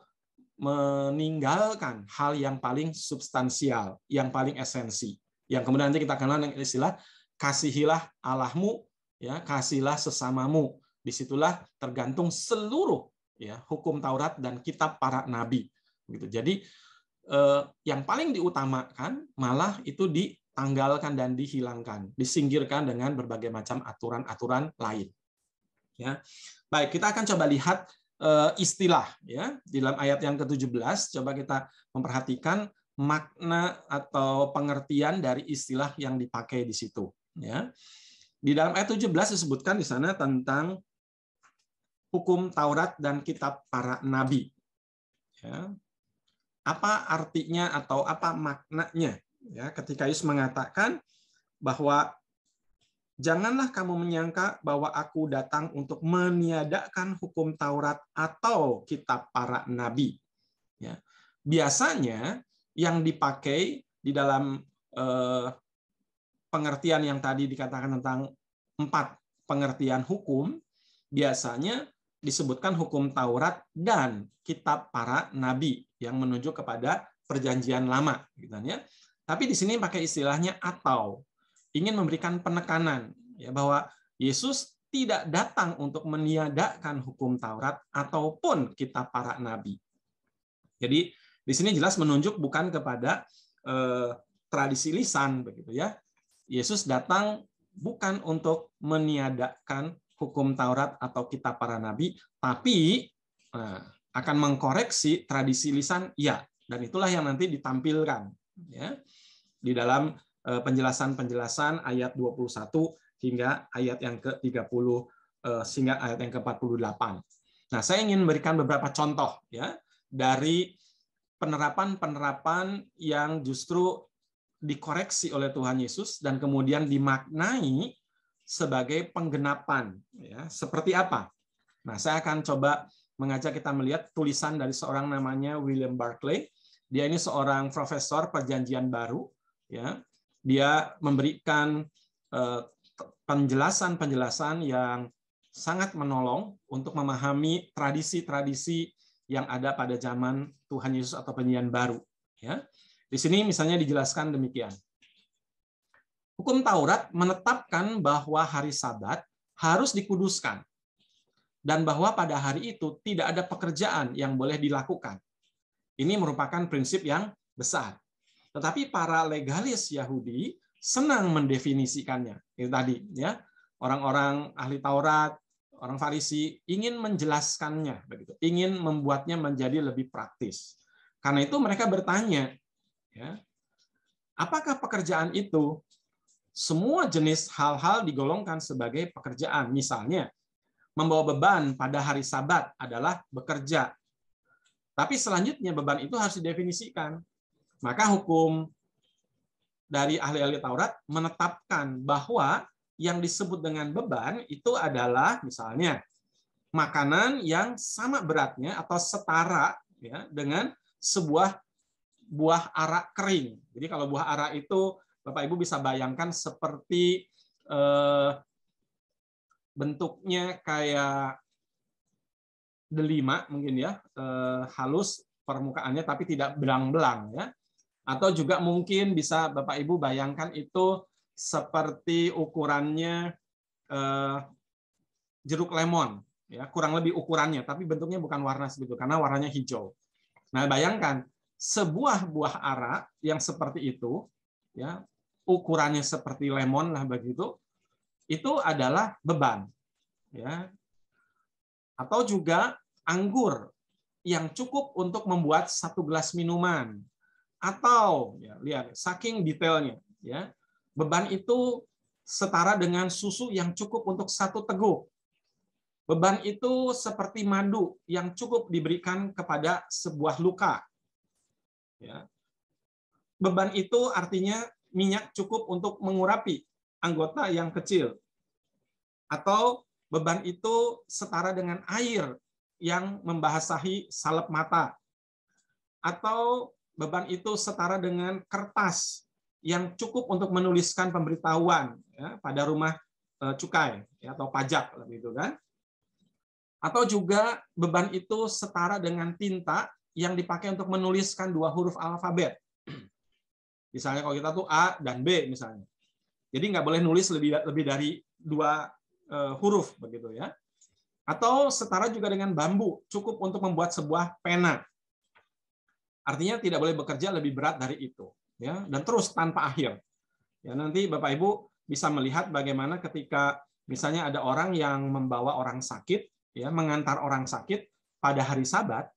meninggalkan hal yang paling substansial, yang paling esensi. Yang kemudian nanti kita kenal dengan istilah kasihilah Allahmu, ya, kasihilah sesamamu. Disitulah tergantung seluruh ya hukum Taurat dan kitab para nabi. Gitu. Jadi yang paling diutamakan malah itu ditanggalkan dan dihilangkan, disingkirkan dengan berbagai macam aturan-aturan lain. Ya, baik kita akan coba lihat istilah ya di dalam ayat yang ke-17. Coba kita memperhatikan makna atau pengertian dari istilah yang dipakai di situ. Ya, di dalam ayat 17 disebutkan di sana tentang hukum Taurat dan kitab para nabi. Ya. Apa artinya atau apa maknanya? Ya, ketika Yesus mengatakan bahwa janganlah kamu menyangka bahwa aku datang untuk meniadakan hukum Taurat atau kitab para nabi. Ya. Biasanya yang dipakai di dalam pengertian yang tadi dikatakan tentang 4 pengertian hukum, biasanya disebutkan hukum Taurat dan kitab para nabi yang menunjuk kepada perjanjian lama. Gitu ya. Tapi di sini pakai istilahnya atau. Ingin memberikan penekanan ya bahwa Yesus tidak datang untuk meniadakan hukum Taurat ataupun kitab para nabi. Jadi di sini jelas menunjuk bukan kepada tradisi lisan begitu ya. Yesus datang bukan untuk meniadakan hukum Taurat atau kitab para nabi, tapi akan mengkoreksi tradisi lisan ya, dan itulah yang nanti ditampilkan ya di dalam penjelasan-penjelasan ayat 21 hingga ayat yang ke-30 sehingga ayat yang ke-48. Nah, saya ingin memberikan beberapa contoh ya dari penerapan-penerapan yang justru dikoreksi oleh Tuhan Yesus dan kemudian dimaknai sebagai penggenapan ya. Seperti apa? Nah, saya akan coba mengajak kita melihat tulisan dari seorang namanya William Barclay. Dia ini seorang profesor Perjanjian Baru ya. Dia memberikan penjelasan-penjelasan yang sangat menolong untuk memahami tradisi-tradisi yang ada pada zaman Tuhan Yesus atau Perjanjian Baru. Ya, di sini misalnya dijelaskan demikian. Hukum Taurat menetapkan bahwa hari Sabat harus dikuduskan dan bahwa pada hari itu tidak ada pekerjaan yang boleh dilakukan. Ini merupakan prinsip yang besar. Tetapi para legalis Yahudi senang mendefinisikannya. Itu tadi ya. Orang-orang ahli Taurat, orang Farisi ingin menjelaskannya begitu. Ingin membuatnya menjadi lebih praktis. Karena itu mereka bertanya, ya, apakah pekerjaan itu? Semua jenis hal-hal digolongkan sebagai pekerjaan. Misalnya, membawa beban pada hari Sabat adalah bekerja. Tapi selanjutnya beban itu harus didefinisikan. Maka hukum dari ahli-ahli Taurat menetapkan bahwa yang disebut dengan beban itu adalah misalnya makanan yang sama beratnya atau setara ya dengan sebuah buah ara kering. Jadi kalau buah ara itu Bapak Ibu bisa bayangkan seperti bentuknya kayak delima mungkin ya, halus permukaannya tapi tidak belang-belang ya. Atau juga mungkin bisa Bapak Ibu bayangkan itu seperti ukurannya jeruk lemon ya, kurang lebih ukurannya tapi bentuknya bukan warna segitu karena warnanya hijau. Nah, bayangkan sebuah buah ara yang seperti itu ya, ukurannya seperti lemon lah begitu, itu adalah beban ya. Atau juga anggur yang cukup untuk membuat 1 gelas minuman. Atau ya, lihat saking detailnya ya, beban itu setara dengan susu yang cukup untuk 1 teguk. Beban itu seperti madu yang cukup diberikan kepada sebuah luka. Ya. Beban itu artinya minyak cukup untuk mengurapi anggota yang kecil. Atau beban itu setara dengan air yang membasahi salep mata. Atau beban itu setara dengan kertas yang cukup untuk menuliskan pemberitahuan ya, pada rumah cukai ya, atau pajak gitu kan. Atau juga beban itu setara dengan tinta yang dipakai untuk menuliskan 2 huruf alfabet. Misalnya kalau kita tuh A dan B misalnya. Jadi nggak boleh nulis lebih dari 2 huruf begitu ya. Atau setara juga dengan bambu, cukup untuk membuat sebuah pena. Artinya tidak boleh bekerja lebih berat dari itu ya, dan terus tanpa akhir. Ya, nanti Bapak Ibu bisa melihat bagaimana ketika misalnya ada orang yang membawa orang sakit ya, mengantar orang sakit pada hari Sabat,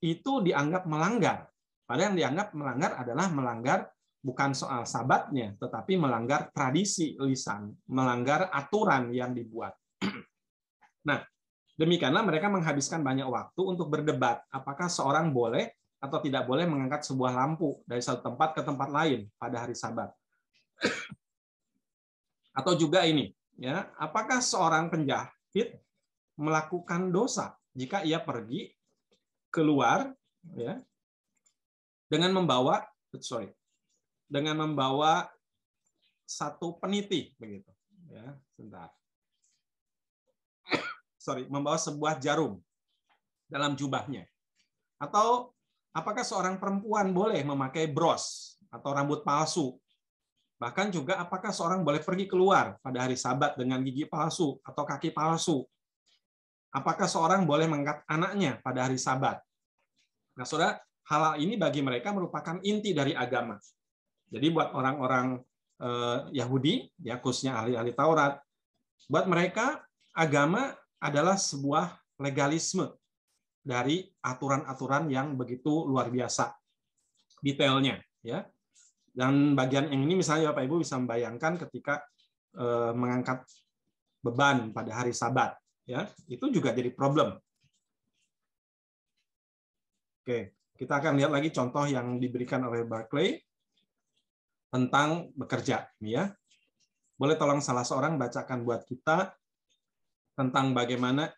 itu dianggap melanggar. Padahal yang dianggap melanggar adalah melanggar bukan soal Sabatnya, tetapi melanggar tradisi lisan, melanggar aturan yang dibuat. Nah, demikianlah mereka menghabiskan banyak waktu untuk berdebat apakah seorang boleh atau tidak boleh mengangkat sebuah lampu dari satu tempat ke tempat lain pada hari Sabat. Atau juga ini, ya, apakah seorang penjahit melakukan dosa jika ia pergi keluar ya dengan membawa satu peniti begitu ya, sebentar. Membawa sebuah jarum dalam jubahnya. Atau apakah seorang perempuan boleh memakai bros atau rambut palsu? Bahkan juga apakah seorang boleh pergi keluar pada hari Sabat dengan gigi palsu atau kaki palsu? Apakah seorang boleh mengangkat anaknya pada hari Sabat? Nah, saudara, hal ini bagi mereka merupakan inti dari agama. Jadi buat orang-orang Yahudi, ya khususnya ahli-ahli Taurat, buat mereka agama adalah sebuah legalisme dari aturan-aturan yang begitu luar biasa detailnya, ya. Dan bagian yang ini misalnya Bapak Ibu bisa membayangkan ketika mengangkat beban pada hari Sabat, ya, itu juga jadi problem. Oke, kita akan lihat lagi contoh yang diberikan oleh Barclay tentang bekerja, ya. Boleh tolong salah seorang bacakan buat kita tentang bagaimana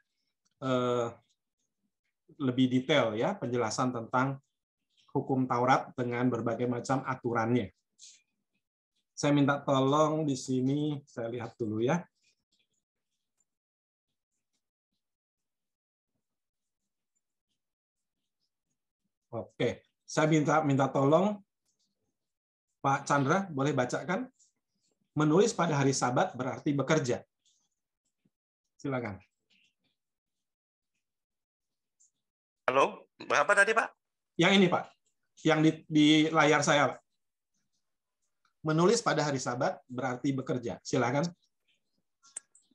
lebih detail ya penjelasan tentang hukum Taurat dengan berbagai macam aturannya. Saya minta tolong di sini, saya lihat dulu ya. Oke, saya minta tolong Pak Chandra, boleh bacakan? Menulis pada hari Sabat berarti bekerja. Silakan. Halo, berapa tadi Pak? Yang ini Pak, yang di layar saya Pak. Menulis pada hari Sabat berarti bekerja. Silakan.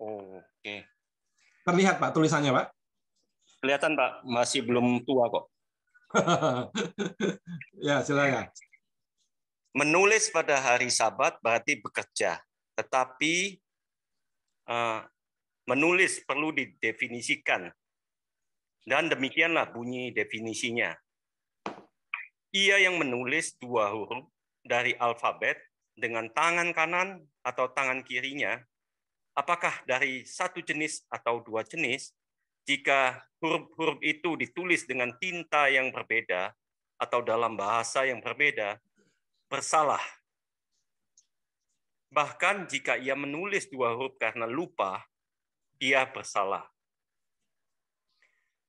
Oke. Terlihat Pak tulisannya Pak? Kelihatan Pak, masih belum tua kok. Ya, silakan. Menulis pada hari Sabat berarti bekerja, tetapi menulis perlu didefinisikan. Dan demikianlah bunyi definisinya. Ia yang menulis 2 huruf dari alfabet dengan tangan kanan atau tangan kirinya apakah dari satu jenis atau dua jenis, jika huruf-huruf itu ditulis dengan tinta yang berbeda atau dalam bahasa yang berbeda, bersalah. Bahkan jika ia menulis dua huruf karena lupa, ia bersalah.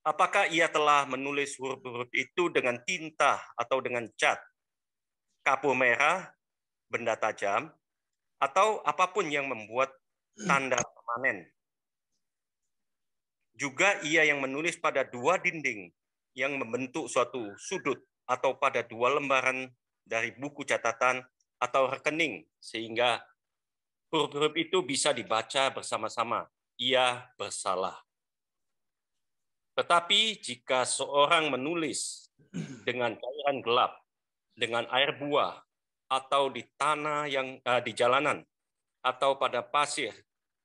Apakah ia telah menulis huruf-huruf itu dengan tinta atau dengan cat, kapur merah, benda tajam, atau apapun yang membuat tanda permanen. Juga ia yang menulis pada dua dinding yang membentuk suatu sudut atau pada dua lembaran dari buku catatan atau rekening, sehingga huruf-huruf itu bisa dibaca bersama-sama. Ia bersalah. Tetapi jika seorang menulis dengan cairan gelap, dengan air buah, atau di tanah yang di jalanan, atau pada pasir,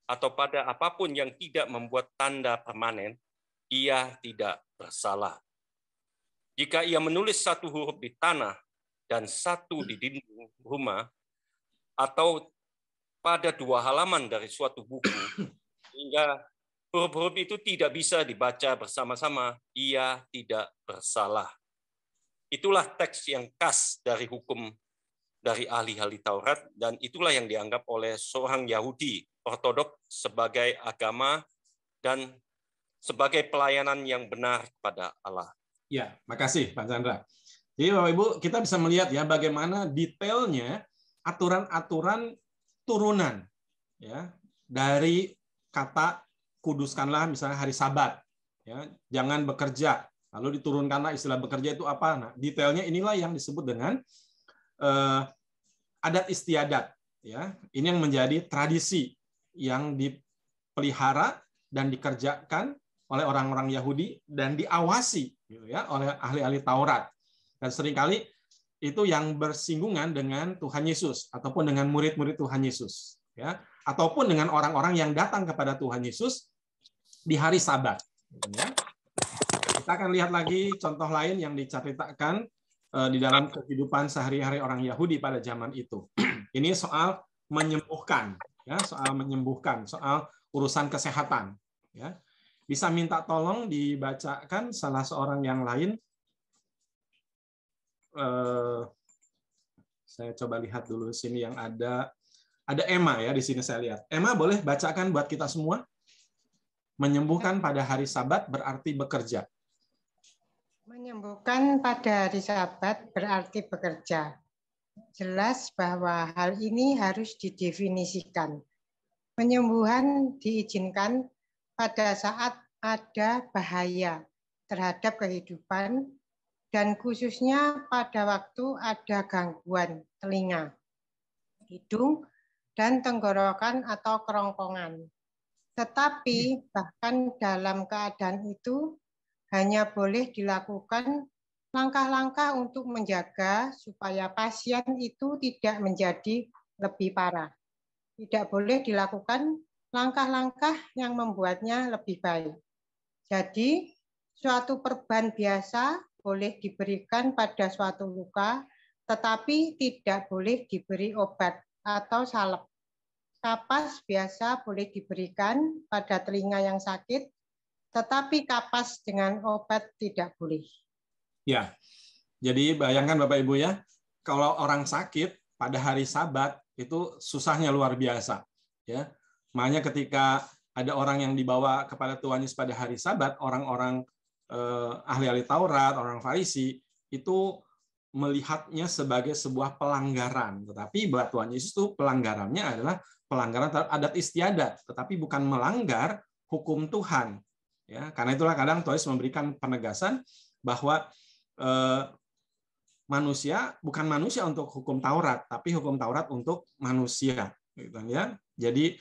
atau pada apapun yang tidak membuat tanda permanen, ia tidak bersalah. Jika ia menulis satu huruf di tanah dan satu di dinding rumah, atau pada dua halaman dari suatu buku, sehingga huruf-huruf itu tidak bisa dibaca bersama-sama, ia tidak bersalah. Itulah teks yang khas dari hukum dari ahli-ahli Taurat, dan itulah yang dianggap oleh seorang Yahudi Ortodok sebagai agama dan sebagai pelayanan yang benar kepada Allah. Ya, makasih Pak Chandra. Jadi Bapak Ibu, kita bisa melihat ya bagaimana detailnya aturan-aturan turunan ya dari kata kuduskanlah misalnya hari Sabat, ya, jangan bekerja. Lalu diturunkanlah istilah bekerja itu apa? Nah, detailnya inilah yang disebut dengan adat istiadat. Ya, ini yang menjadi tradisi yang dipelihara dan dikerjakan oleh orang-orang Yahudi dan diawasi, gitu ya, oleh ahli-ahli Taurat. Dan seringkali itu yang bersinggungan dengan Tuhan Yesus ataupun dengan murid-murid Tuhan Yesus, ya, ataupun dengan orang-orang yang datang kepada Tuhan Yesus di hari Sabat. Ya. Kita akan lihat lagi contoh lain yang diceritakan di dalam kehidupan sehari-hari orang Yahudi pada zaman itu. Ini soal menyembuhkan, ya, soal menyembuhkan, soal urusan kesehatan. Ya. Bisa minta tolong dibacakan salah seorang yang lain. Saya coba lihat dulu sini yang ada Emma ya di sini saya lihat. Emma boleh bacakan buat kita semua. Menyembuhkan pada hari Sabat berarti bekerja. Menyembuhkan pada hari Sabat berarti bekerja. Jelas bahwa hal ini harus didefinisikan. Penyembuhan diizinkan pada saat ada bahaya terhadap kehidupan dan khususnya pada waktu ada gangguan telinga, hidung, dan tenggorokan atau kerongkongan. Tetapi bahkan dalam keadaan itu hanya boleh dilakukan langkah-langkah untuk menjaga supaya pasien itu tidak menjadi lebih parah. Tidak boleh dilakukan langkah-langkah yang membuatnya lebih baik. Jadi, suatu perban biasa boleh diberikan pada suatu luka, tetapi tidak boleh diberi obat atau salep. Kapas biasa boleh diberikan pada telinga yang sakit, tetapi kapas dengan obat tidak boleh. Ya, jadi bayangkan Bapak Ibu ya, kalau orang sakit pada hari Sabat itu susahnya luar biasa. Ya, makanya ketika ada orang yang dibawa kepada Tuhan Yesus pada hari Sabat, orang-orang ahli-ahli Taurat, orang Farisi itu melihatnya sebagai sebuah pelanggaran. Tetapi buat Tuhan Yesus itu pelanggarannya adalah pelanggaran terhadap adat istiadat, tetapi bukan melanggar hukum Tuhan. Ya, karena itulah kadang Tuhan Yesus memberikan penegasan bahwa manusia bukan manusia untuk hukum Taurat, tapi hukum Taurat untuk manusia. Gitu, ya. Jadi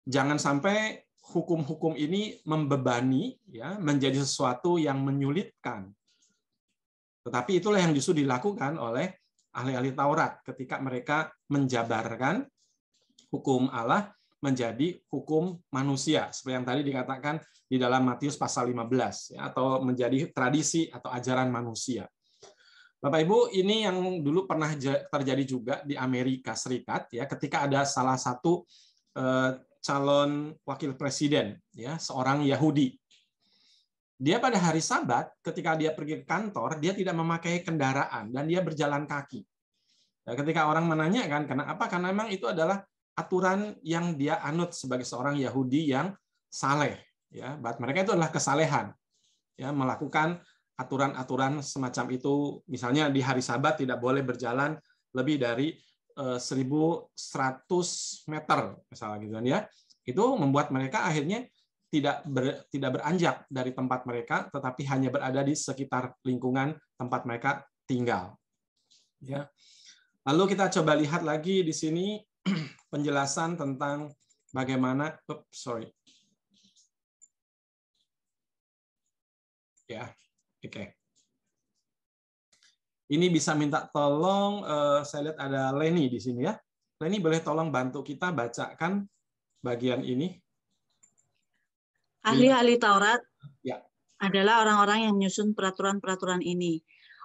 jangan sampai hukum-hukum ini membebani, ya, menjadi sesuatu yang menyulitkan. Tetapi itulah yang justru dilakukan oleh ahli-ahli Taurat ketika mereka menjabarkan hukum Allah menjadi hukum manusia, seperti yang tadi dikatakan di dalam Matius pasal 15, ya, atau menjadi tradisi atau ajaran manusia. Bapak Ibu, ini yang dulu pernah terjadi juga di Amerika Serikat, ya, ketika ada salah satu calon wakil presiden, ya, seorang Yahudi. Dia pada hari Sabat, ketika dia pergi ke kantor, dia tidak memakai kendaraan dan dia berjalan kaki. Dan ketika orang menanyakan kenapa, karena memang itu adalah aturan yang dia anut sebagai seorang Yahudi yang saleh. Ya, buat mereka itu adalah kesalehan. Ya, melakukan aturan-aturan semacam itu, misalnya di hari Sabat tidak boleh berjalan lebih dari 1.100 meter, misalnya gitu kan ya. Itu membuat mereka akhirnya tidak beranjak dari tempat mereka, tetapi hanya berada di sekitar lingkungan tempat mereka tinggal. Ya. Lalu kita coba lihat lagi di sini penjelasan tentang bagaimana, ya, oke. Ini bisa minta tolong, saya lihat ada Leni di sini ya. Leni boleh tolong bantu kita bacakan bagian ini. Ahli-ahli Taurat ya. adalah orang-orang yang menyusun peraturan-peraturan ini.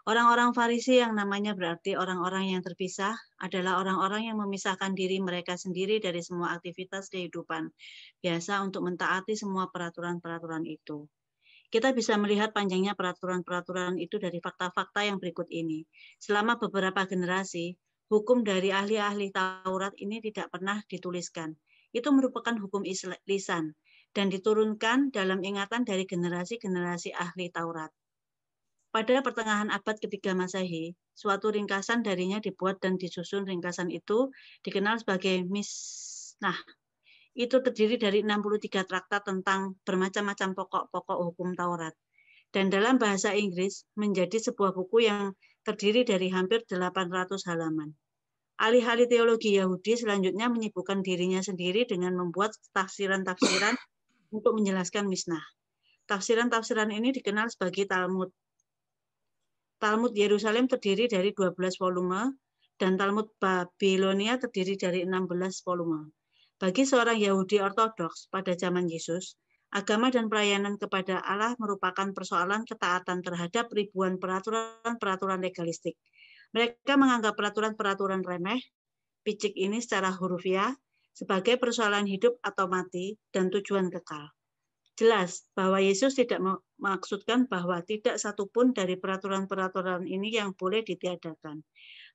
Orang-orang Farisi yang namanya berarti orang-orang yang terpisah adalah orang-orang yang memisahkan diri mereka sendiri dari semua aktivitas kehidupan biasa untuk mentaati semua peraturan-peraturan itu. Kita bisa melihat panjangnya peraturan-peraturan itu dari fakta-fakta yang berikut ini. Selama beberapa generasi, hukum dari ahli-ahli Taurat ini tidak pernah dituliskan. Itu merupakan hukum lisan dan diturunkan dalam ingatan dari generasi-generasi ahli Taurat. Pada pertengahan abad ketiga Masehi, suatu ringkasan darinya dibuat dan disusun. Ringkasan itu dikenal sebagai Mishnah. Itu terdiri dari 63 traktat tentang bermacam-macam pokok-pokok hukum Taurat. Dan dalam bahasa Inggris menjadi sebuah buku yang terdiri dari hampir 800 halaman. Ahli-ahli teologi Yahudi selanjutnya menyibukkan dirinya sendiri dengan membuat tafsiran-tafsiran untuk menjelaskan Mishnah. Tafsiran-tafsiran ini dikenal sebagai Talmud. Talmud Yerusalem terdiri dari 12 volume dan Talmud Babilonia terdiri dari 16 volume. Bagi seorang Yahudi ortodoks pada zaman Yesus, agama dan pelayanan kepada Allah merupakan persoalan ketaatan terhadap ribuan peraturan-peraturan legalistik. Mereka menganggap peraturan-peraturan remeh, picik ini secara hurufiah, sebagai persoalan hidup atau mati dan tujuan kekal. Jelas bahwa Yesus tidak memaksudkan bahwa tidak satupun dari peraturan-peraturan ini yang boleh ditiadakan.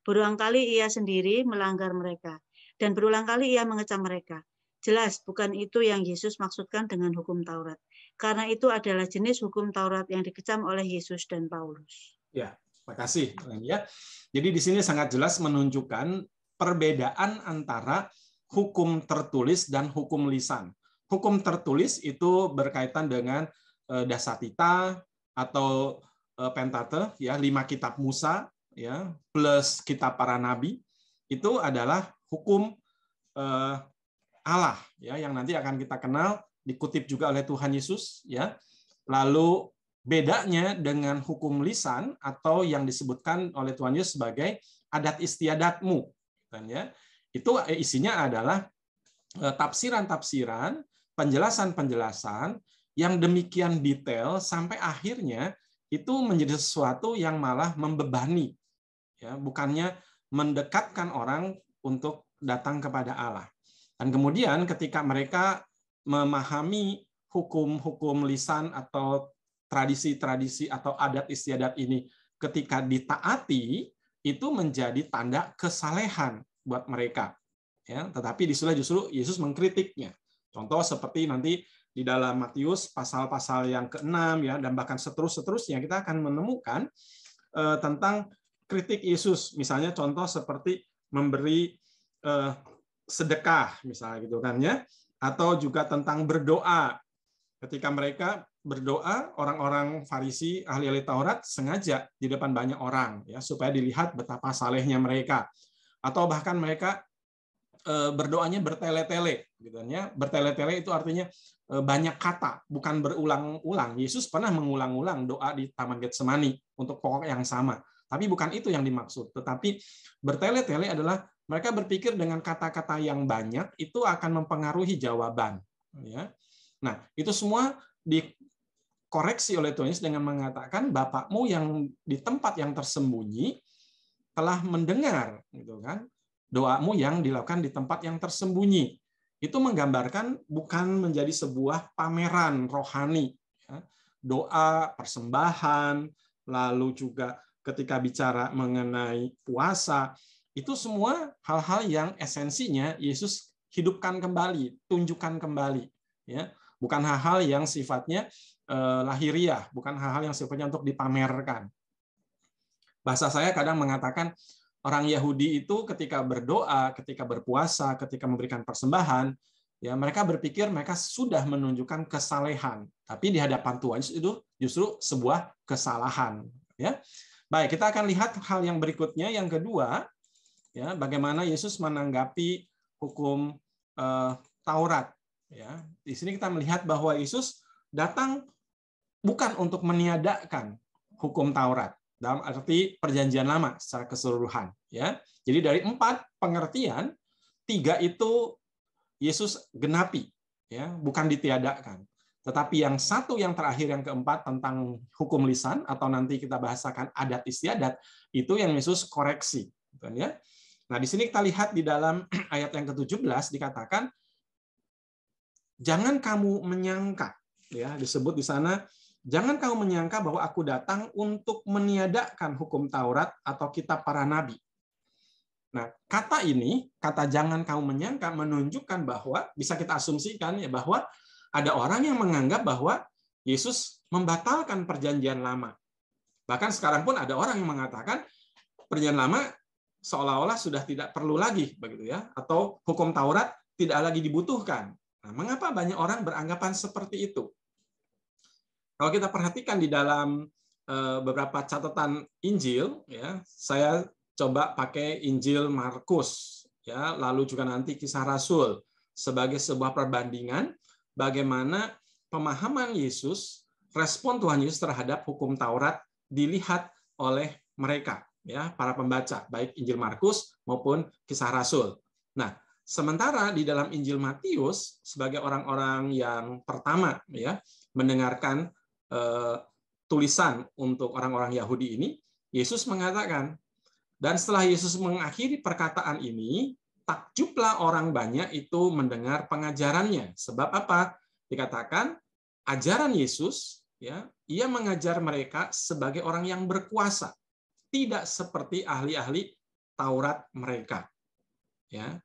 Berulang kali ia sendiri melanggar mereka, dan berulang kali ia mengecam mereka. Jelas bukan itu yang Yesus maksudkan dengan hukum Taurat. Karena itu adalah jenis hukum Taurat yang dikecam oleh Yesus dan Paulus. Ya, terima kasih. Ya. Jadi di sini sangat jelas menunjukkan perbedaan antara hukum tertulis dan hukum lisan. Hukum tertulis itu berkaitan dengan Dasatita atau Pentateuch, ya, 5 kitab Musa, ya, plus kitab para nabi. Itu adalah hukum Allah, ya, yang nanti akan kita kenal, dikutip juga oleh Tuhan Yesus, ya. Lalu bedanya dengan hukum lisan atau yang disebutkan oleh Tuhan Yesus sebagai adat istiadatmu, kan, ya. Itu isinya adalah tafsiran-tafsiran, penjelasan-penjelasan yang demikian detail sampai akhirnya itu menjadi sesuatu yang malah membebani, ya, bukannya mendekatkan orang untuk datang kepada Allah. Dan kemudian ketika mereka memahami hukum-hukum lisan atau tradisi-tradisi atau adat istiadat ini ketika ditaati, itu menjadi tanda kesalehan buat mereka. Ya, tetapi justru Yesus mengkritiknya. Contoh seperti nanti di dalam Matius pasal-pasal yang ke-6, ya, dan bahkan seterusnya kita akan menemukan tentang kritik Yesus. Misalnya contoh seperti memberi sedekah, misalnya gitu kan, ya, atau juga tentang berdoa. Ketika mereka berdoa, orang-orang Farisi, ahli-ahli Taurat sengaja di depan banyak orang, ya, supaya dilihat betapa salehnya mereka. Atau bahkan mereka berdoanya bertele-tele, gitu ya. Bertele-tele itu artinya banyak kata, bukan berulang-ulang. Yesus pernah mengulang-ulang doa di Taman Getsemani untuk pokok yang sama, tapi bukan itu yang dimaksud. Tetapi bertele-tele adalah mereka berpikir dengan kata-kata yang banyak itu akan mempengaruhi jawaban. Ya. Nah, itu semua dikoreksi oleh Tuhan Yesus dengan mengatakan Bapakmu yang di tempat yang tersembunyi telah mendengar, gitu kan, doamu yang dilakukan di tempat yang tersembunyi. itu menggambarkan bukan menjadi sebuah pameran rohani, ya. Doa, persembahan, lalu juga ketika bicara mengenai puasa, itu semua hal-hal yang esensinya Yesus hidupkan kembali, tunjukkan kembali, ya. Bukan hal-hal yang sifatnya lahiriah, bukan hal-hal yang sifatnya untuk dipamerkan. Bahasa saya kadang mengatakan orang Yahudi itu ketika berdoa, ketika berpuasa, ketika memberikan persembahan, ya mereka berpikir mereka sudah menunjukkan kesalehan, tapi di hadapan Tuhan itu justru sebuah kesalahan. Ya, baik, kita akan lihat hal yang berikutnya, yang kedua, ya bagaimana Yesus menanggapi hukum Taurat. Ya, di sini kita melihat bahwa Yesus datang bukan untuk meniadakan hukum Taurat dalam arti perjanjian lama secara keseluruhan, ya. Jadi dari 4 pengertian, 3 itu Yesus genapi, ya, bukan ditiadakan. Tetapi yang satu, yang terakhir, yang keempat tentang hukum lisan atau nanti kita bahasakan adat istiadat, itu yang Yesus koreksi, ya. Nah, di sini kita lihat di dalam ayat yang ke-17 dikatakan jangan kamu menyangka, ya, disebut di sana, jangan kamu menyangka bahwa aku datang untuk meniadakan hukum Taurat atau kitab para nabi. Nah, kata ini, kata jangan kamu menyangka, menunjukkan bahwa, bisa kita asumsikan ya, bahwa ada orang yang menganggap bahwa Yesus membatalkan perjanjian lama. Bahkan sekarang pun ada orang yang mengatakan perjanjian lama seolah-olah sudah tidak perlu lagi, begitu ya, atau hukum Taurat tidak lagi dibutuhkan. Nah, mengapa banyak orang beranggapan seperti itu? Kalau kita perhatikan di dalam beberapa catatan Injil, ya, saya coba pakai Injil Markus, ya, lalu juga nanti Kisah Rasul sebagai sebuah perbandingan bagaimana pemahaman Yesus, respon Tuhan Yesus terhadap hukum Taurat dilihat oleh mereka, ya, para pembaca, baik Injil Markus maupun Kisah Rasul. Nah, sementara di dalam Injil Matius sebagai orang-orang yang pertama, ya, mendengarkan tulisan untuk orang-orang Yahudi ini, Yesus mengatakan, dan setelah Yesus mengakhiri perkataan ini, takjublah orang banyak itu mendengar pengajarannya. Sebab apa? Dikatakan ajaran Yesus, ya, ia mengajar mereka sebagai orang yang berkuasa, tidak seperti ahli-ahli Taurat mereka. Ya,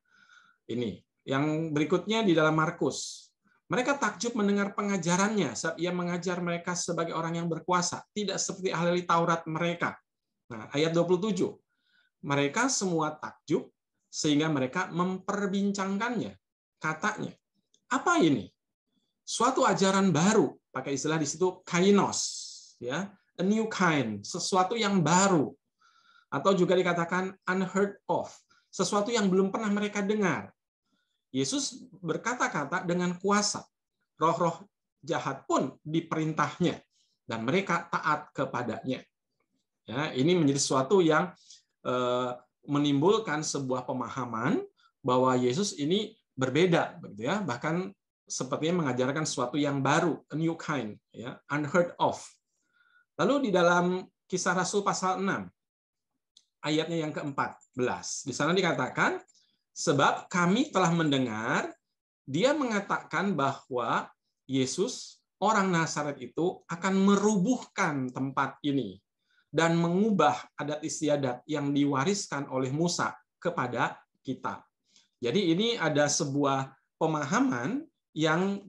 ini yang berikutnya di dalam Markus. Mereka takjub mendengar pengajarannya, sebab ia mengajar mereka sebagai orang yang berkuasa, tidak seperti ahli Taurat mereka. Nah, ayat 27. Mereka semua takjub, sehingga mereka memperbincangkannya. Katanya, apa ini? Suatu ajaran baru, pakai istilah di situ kainos, ya, a new kind, sesuatu yang baru. Atau juga dikatakan unheard of, sesuatu yang belum pernah mereka dengar. Yesus berkata-kata dengan kuasa. Roh-roh jahat pun diperintahnya dan mereka taat kepadanya. Ya, ini menjadi sesuatu yang menimbulkan sebuah pemahaman bahwa Yesus ini berbeda, begitu ya. Bahkan sepertinya mengajarkan sesuatu yang baru, a new kind, ya, unheard of. Lalu di dalam Kisah Rasul pasal 6 ayatnya yang ke-14, di sana dikatakan, sebab kami telah mendengar dia mengatakan bahwa Yesus, orang Nazaret itu, akan merubuhkan tempat ini dan mengubah adat istiadat yang diwariskan oleh Musa kepada kita. Jadi ini ada sebuah pemahaman yang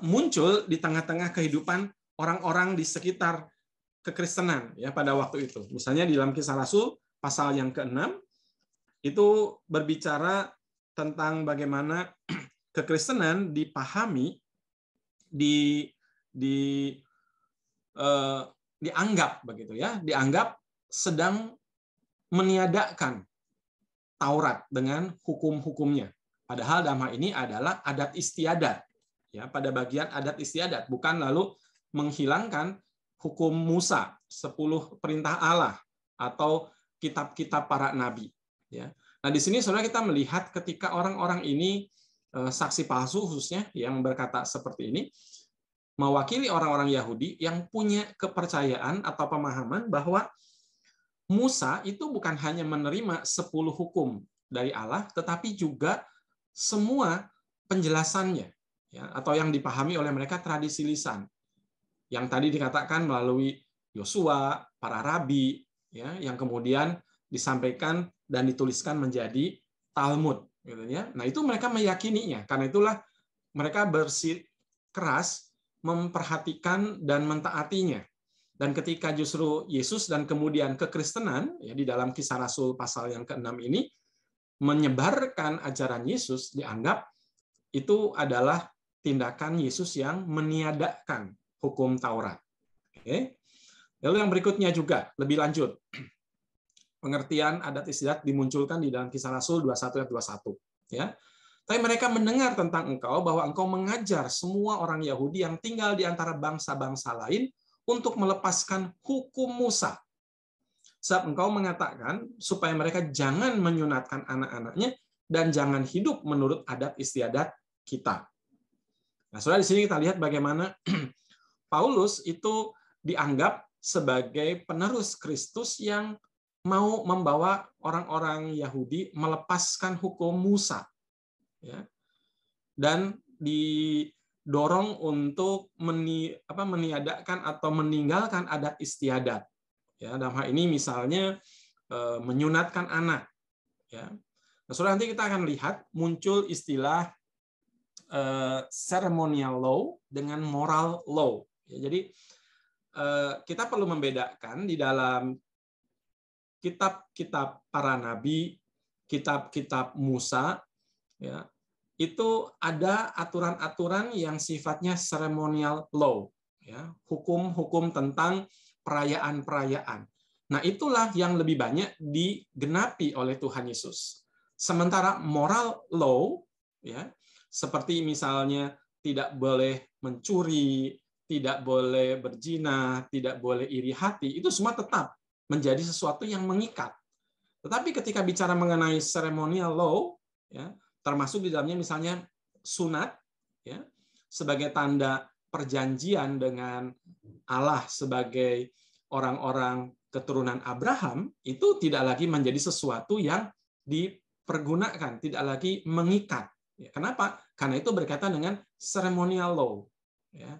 muncul di tengah-tengah kehidupan orang-orang di sekitar kekristenan, ya, pada waktu itu. Misalnya di dalam Kisah Rasul pasal yang ke-6 itu berbicara tentang bagaimana kekristenan dipahami, dianggap begitu ya, dianggap sedang meniadakan Taurat dengan hukum-hukumnya. Padahal dalam hal ini adalah adat istiadat, ya, pada bagian adat istiadat, bukan lalu menghilangkan hukum Musa, 10 perintah Allah atau kitab-kitab para nabi. Ya. Nah, di sini saudara kita melihat ketika orang-orang ini, saksi palsu khususnya yang berkata seperti ini, mewakili orang-orang Yahudi yang punya kepercayaan atau pemahaman bahwa Musa itu bukan hanya menerima 10 hukum dari Allah, tetapi juga semua penjelasannya, ya, atau yang dipahami oleh mereka tradisi lisan. Yang tadi dikatakan melalui Yosua, para rabi, ya, yang kemudian disampaikan dan dituliskan menjadi Talmud, gitu ya. Nah, itu mereka meyakininya. Karena itulah mereka bersikeras memperhatikan dan mentaatinya. Dan ketika justru Yesus dan kemudian kekristenan, ya, di dalam Kisah Rasul pasal yang ke-6 ini menyebarkan ajaran Yesus, dianggap itu adalah tindakan Yesus yang meniadakan hukum Taurat. Oke. Lalu yang berikutnya juga lebih lanjut. Pengertian adat istiadat dimunculkan di dalam Kisah Rasul 21 ayat 21, ya. Tapi mereka mendengar tentang engkau bahwa engkau mengajar semua orang Yahudi yang tinggal di antara bangsa-bangsa lain untuk melepaskan hukum Musa. Sebab engkau mengatakan supaya mereka jangan menyunatkan anak-anaknya dan jangan hidup menurut adat istiadat kita. Nah, saudara, di sini kita lihat bagaimana Paulus itu dianggap sebagai penerus Kristus yang mau membawa orang-orang Yahudi melepaskan hukum Musa, ya, dan didorong untuk meniadakan atau meninggalkan adat istiadat. Ya, dalam hal ini misalnya menyunatkan anak. Ya. Nah, saudara, nanti kita akan lihat muncul istilah ceremonial law dengan moral law. Ya, jadi kita perlu membedakan di dalam kitab-kitab para nabi, kitab-kitab Musa, ya, itu ada aturan-aturan yang sifatnya ceremonial law, ya, hukum-hukum tentang perayaan-perayaan. Nah, itulah yang lebih banyak digenapi oleh Tuhan Yesus. Sementara moral law, ya, seperti misalnya tidak boleh mencuri, tidak boleh berzina, tidak boleh iri hati, itu semua tetap menjadi sesuatu yang mengikat. Tetapi ketika bicara mengenai ceremonial law, ya, termasuk di dalamnya misalnya sunat, ya, sebagai tanda perjanjian dengan Allah sebagai orang-orang keturunan Abraham, itu tidak lagi menjadi sesuatu yang dipergunakan, tidak lagi mengikat. Ya, kenapa? Karena itu berkaitan dengan ceremonial law. Ya.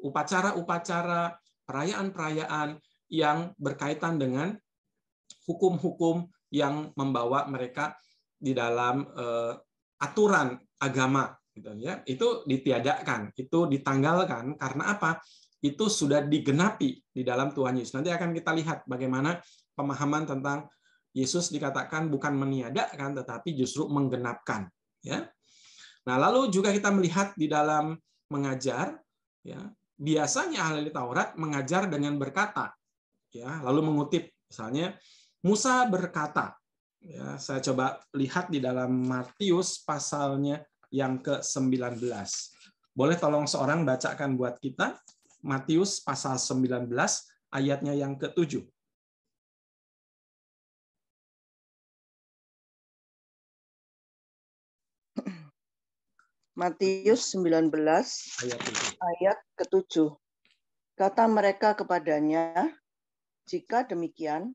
Upacara-upacara, perayaan-perayaan yang berkaitan dengan hukum-hukum yang membawa mereka di dalam aturan agama, gitu ya. Itu ditiadakan, itu ditanggalkan karena apa? Itu sudah digenapi di dalam Tuhan Yesus. Nanti akan kita lihat bagaimana pemahaman tentang Yesus dikatakan bukan meniadakan tetapi justru menggenapkan, ya. Nah, lalu juga kita melihat di dalam mengajar, ya, biasanya ahli Taurat mengajar dengan berkata, ya, lalu mengutip misalnya Musa berkata, ya, saya coba lihat di dalam Matius pasalnya yang ke-19. Boleh tolong seorang bacakan buat kita Matius pasal 19 ayatnya yang ke-7. Matius 19 ayat ke-7. Kata mereka kepadanya, jika demikian,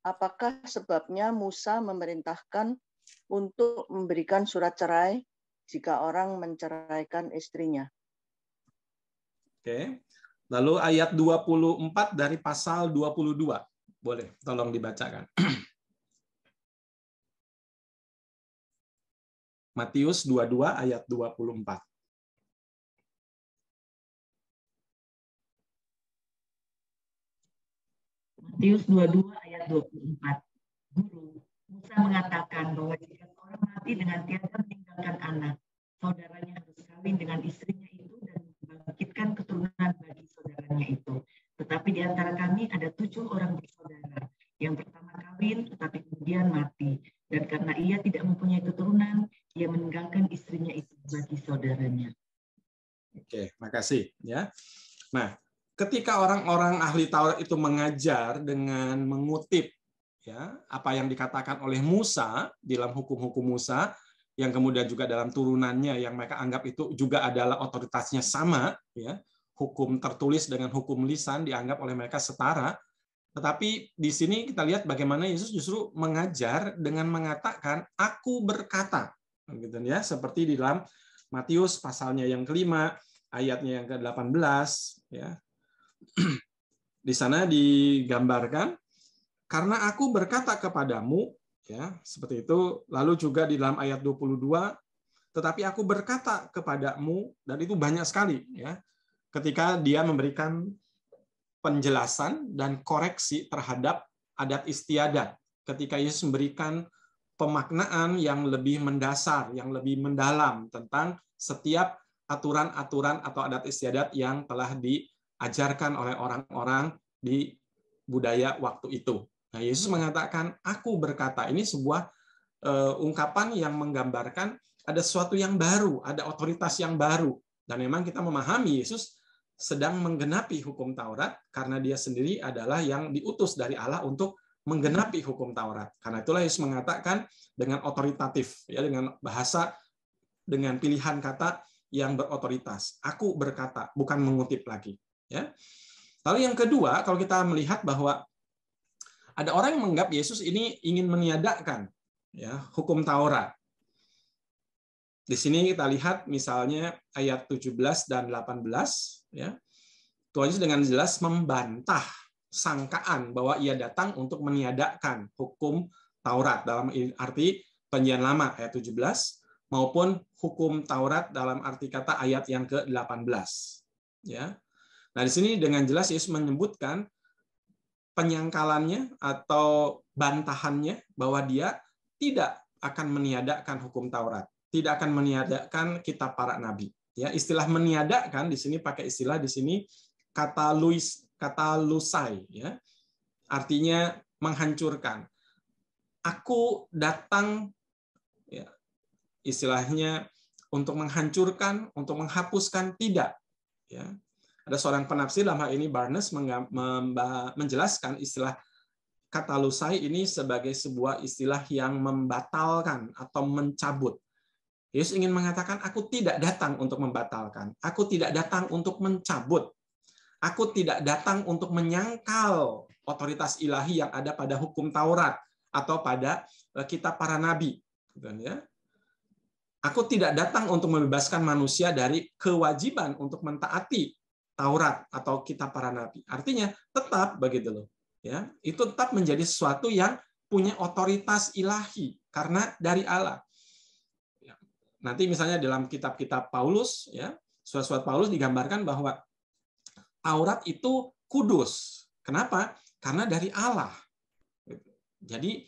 apakah sebabnya Musa memerintahkan untuk memberikan surat cerai jika orang menceraikan istrinya? Oke. Lalu ayat 24 dari pasal 22. Boleh, tolong dibacakan. Matius 22 ayat 24. Matius 22 ayat 24. Guru, Musa mengatakan bahwa jika seorang mati dengan tiada meninggalkan anak, saudaranya harus kawin dengan istrinya itu dan membangkitkan keturunan bagi saudaranya itu. Tetapi di antara kami ada 7 orang bersaudara. Yang pertama kawin, tetapi kemudian mati. Dan karena ia tidak mempunyai keturunan, ia meninggalkan istrinya itu bagi saudaranya. Oke, makasih. Ya. Nah, ketika orang-orang ahli Taurat itu mengajar dengan mengutip, ya, apa yang dikatakan oleh Musa di dalam hukum-hukum Musa, yang kemudian juga dalam turunannya yang mereka anggap itu juga adalah otoritasnya sama, ya, hukum tertulis dengan hukum lisan dianggap oleh mereka setara. Tetapi di sini kita lihat bagaimana Yesus justru mengajar dengan mengatakan, aku berkata. gitu ya, seperti di dalam Matius pasalnya yang kelima, ayatnya yang ke-18 ya. Di sana digambarkan, karena aku berkata kepadamu, ya, seperti itu. Lalu juga di dalam ayat 22, tetapi aku berkata kepadamu, dan itu banyak sekali ya. Ketika dia memberikan penjelasan dan koreksi terhadap adat istiadat. Ketika Yesus memberikan pemaknaan yang lebih mendasar, yang lebih mendalam tentang setiap aturan-aturan atau adat istiadat yang telah diajarkan oleh orang-orang di budaya waktu itu. Nah, Yesus mengatakan, aku berkata, ini sebuah ungkapan yang menggambarkan ada sesuatu yang baru, ada otoritas yang baru. Dan memang kita memahami Yesus sedang menggenapi hukum Taurat karena dia sendiri adalah yang diutus dari Allah untuk menggenapi hukum Taurat. Karena itulah Yesus mengatakan dengan otoritatif, ya, dengan bahasa, dengan pilihan kata yang berotoritas. Aku berkata, bukan mengutip lagi. Ya. Lalu yang kedua, kalau kita melihat bahwa ada orang yang menganggap Yesus ini ingin meniadakan ya, hukum Taurat. Di sini kita lihat misalnya ayat 17 dan 18, ya. Tuhan Yesus dengan jelas membantah sangkaan bahwa ia datang untuk meniadakan hukum Taurat dalam arti Perjanjian Lama ayat 17 maupun hukum Taurat dalam arti kata ayat yang ke-18. Ya. Nah, di sini dengan jelas Yesus menyebutkan penyangkalannya atau bantahannya bahwa dia tidak akan meniadakan hukum Taurat, tidak akan meniadakan kitab para nabi. Ya, istilah meniadakan di sini pakai istilah di sini kata lusai, ya, artinya menghancurkan. Aku datang, ya, istilahnya untuk menghancurkan, untuk menghapuskan, tidak. Ya. Ada seorang penafsir dalam hal ini Barnes menjelaskan istilah kata lusai ini sebagai sebuah istilah yang membatalkan atau mencabut. Yesus ingin mengatakan, aku tidak datang untuk membatalkan, aku tidak datang untuk mencabut. Aku tidak datang untuk menyangkal otoritas ilahi yang ada pada hukum Taurat atau pada kitab para nabi. Aku tidak datang untuk membebaskan manusia dari kewajiban untuk mentaati Taurat atau kitab para nabi. Artinya tetap begitu loh. Ya, itu tetap menjadi sesuatu yang punya otoritas ilahi karena dari Allah. Nanti misalnya dalam kitab-kitab Paulus, ya, surat-surat Paulus digambarkan bahwa Taurat itu kudus. Kenapa? Karena dari Allah. Jadi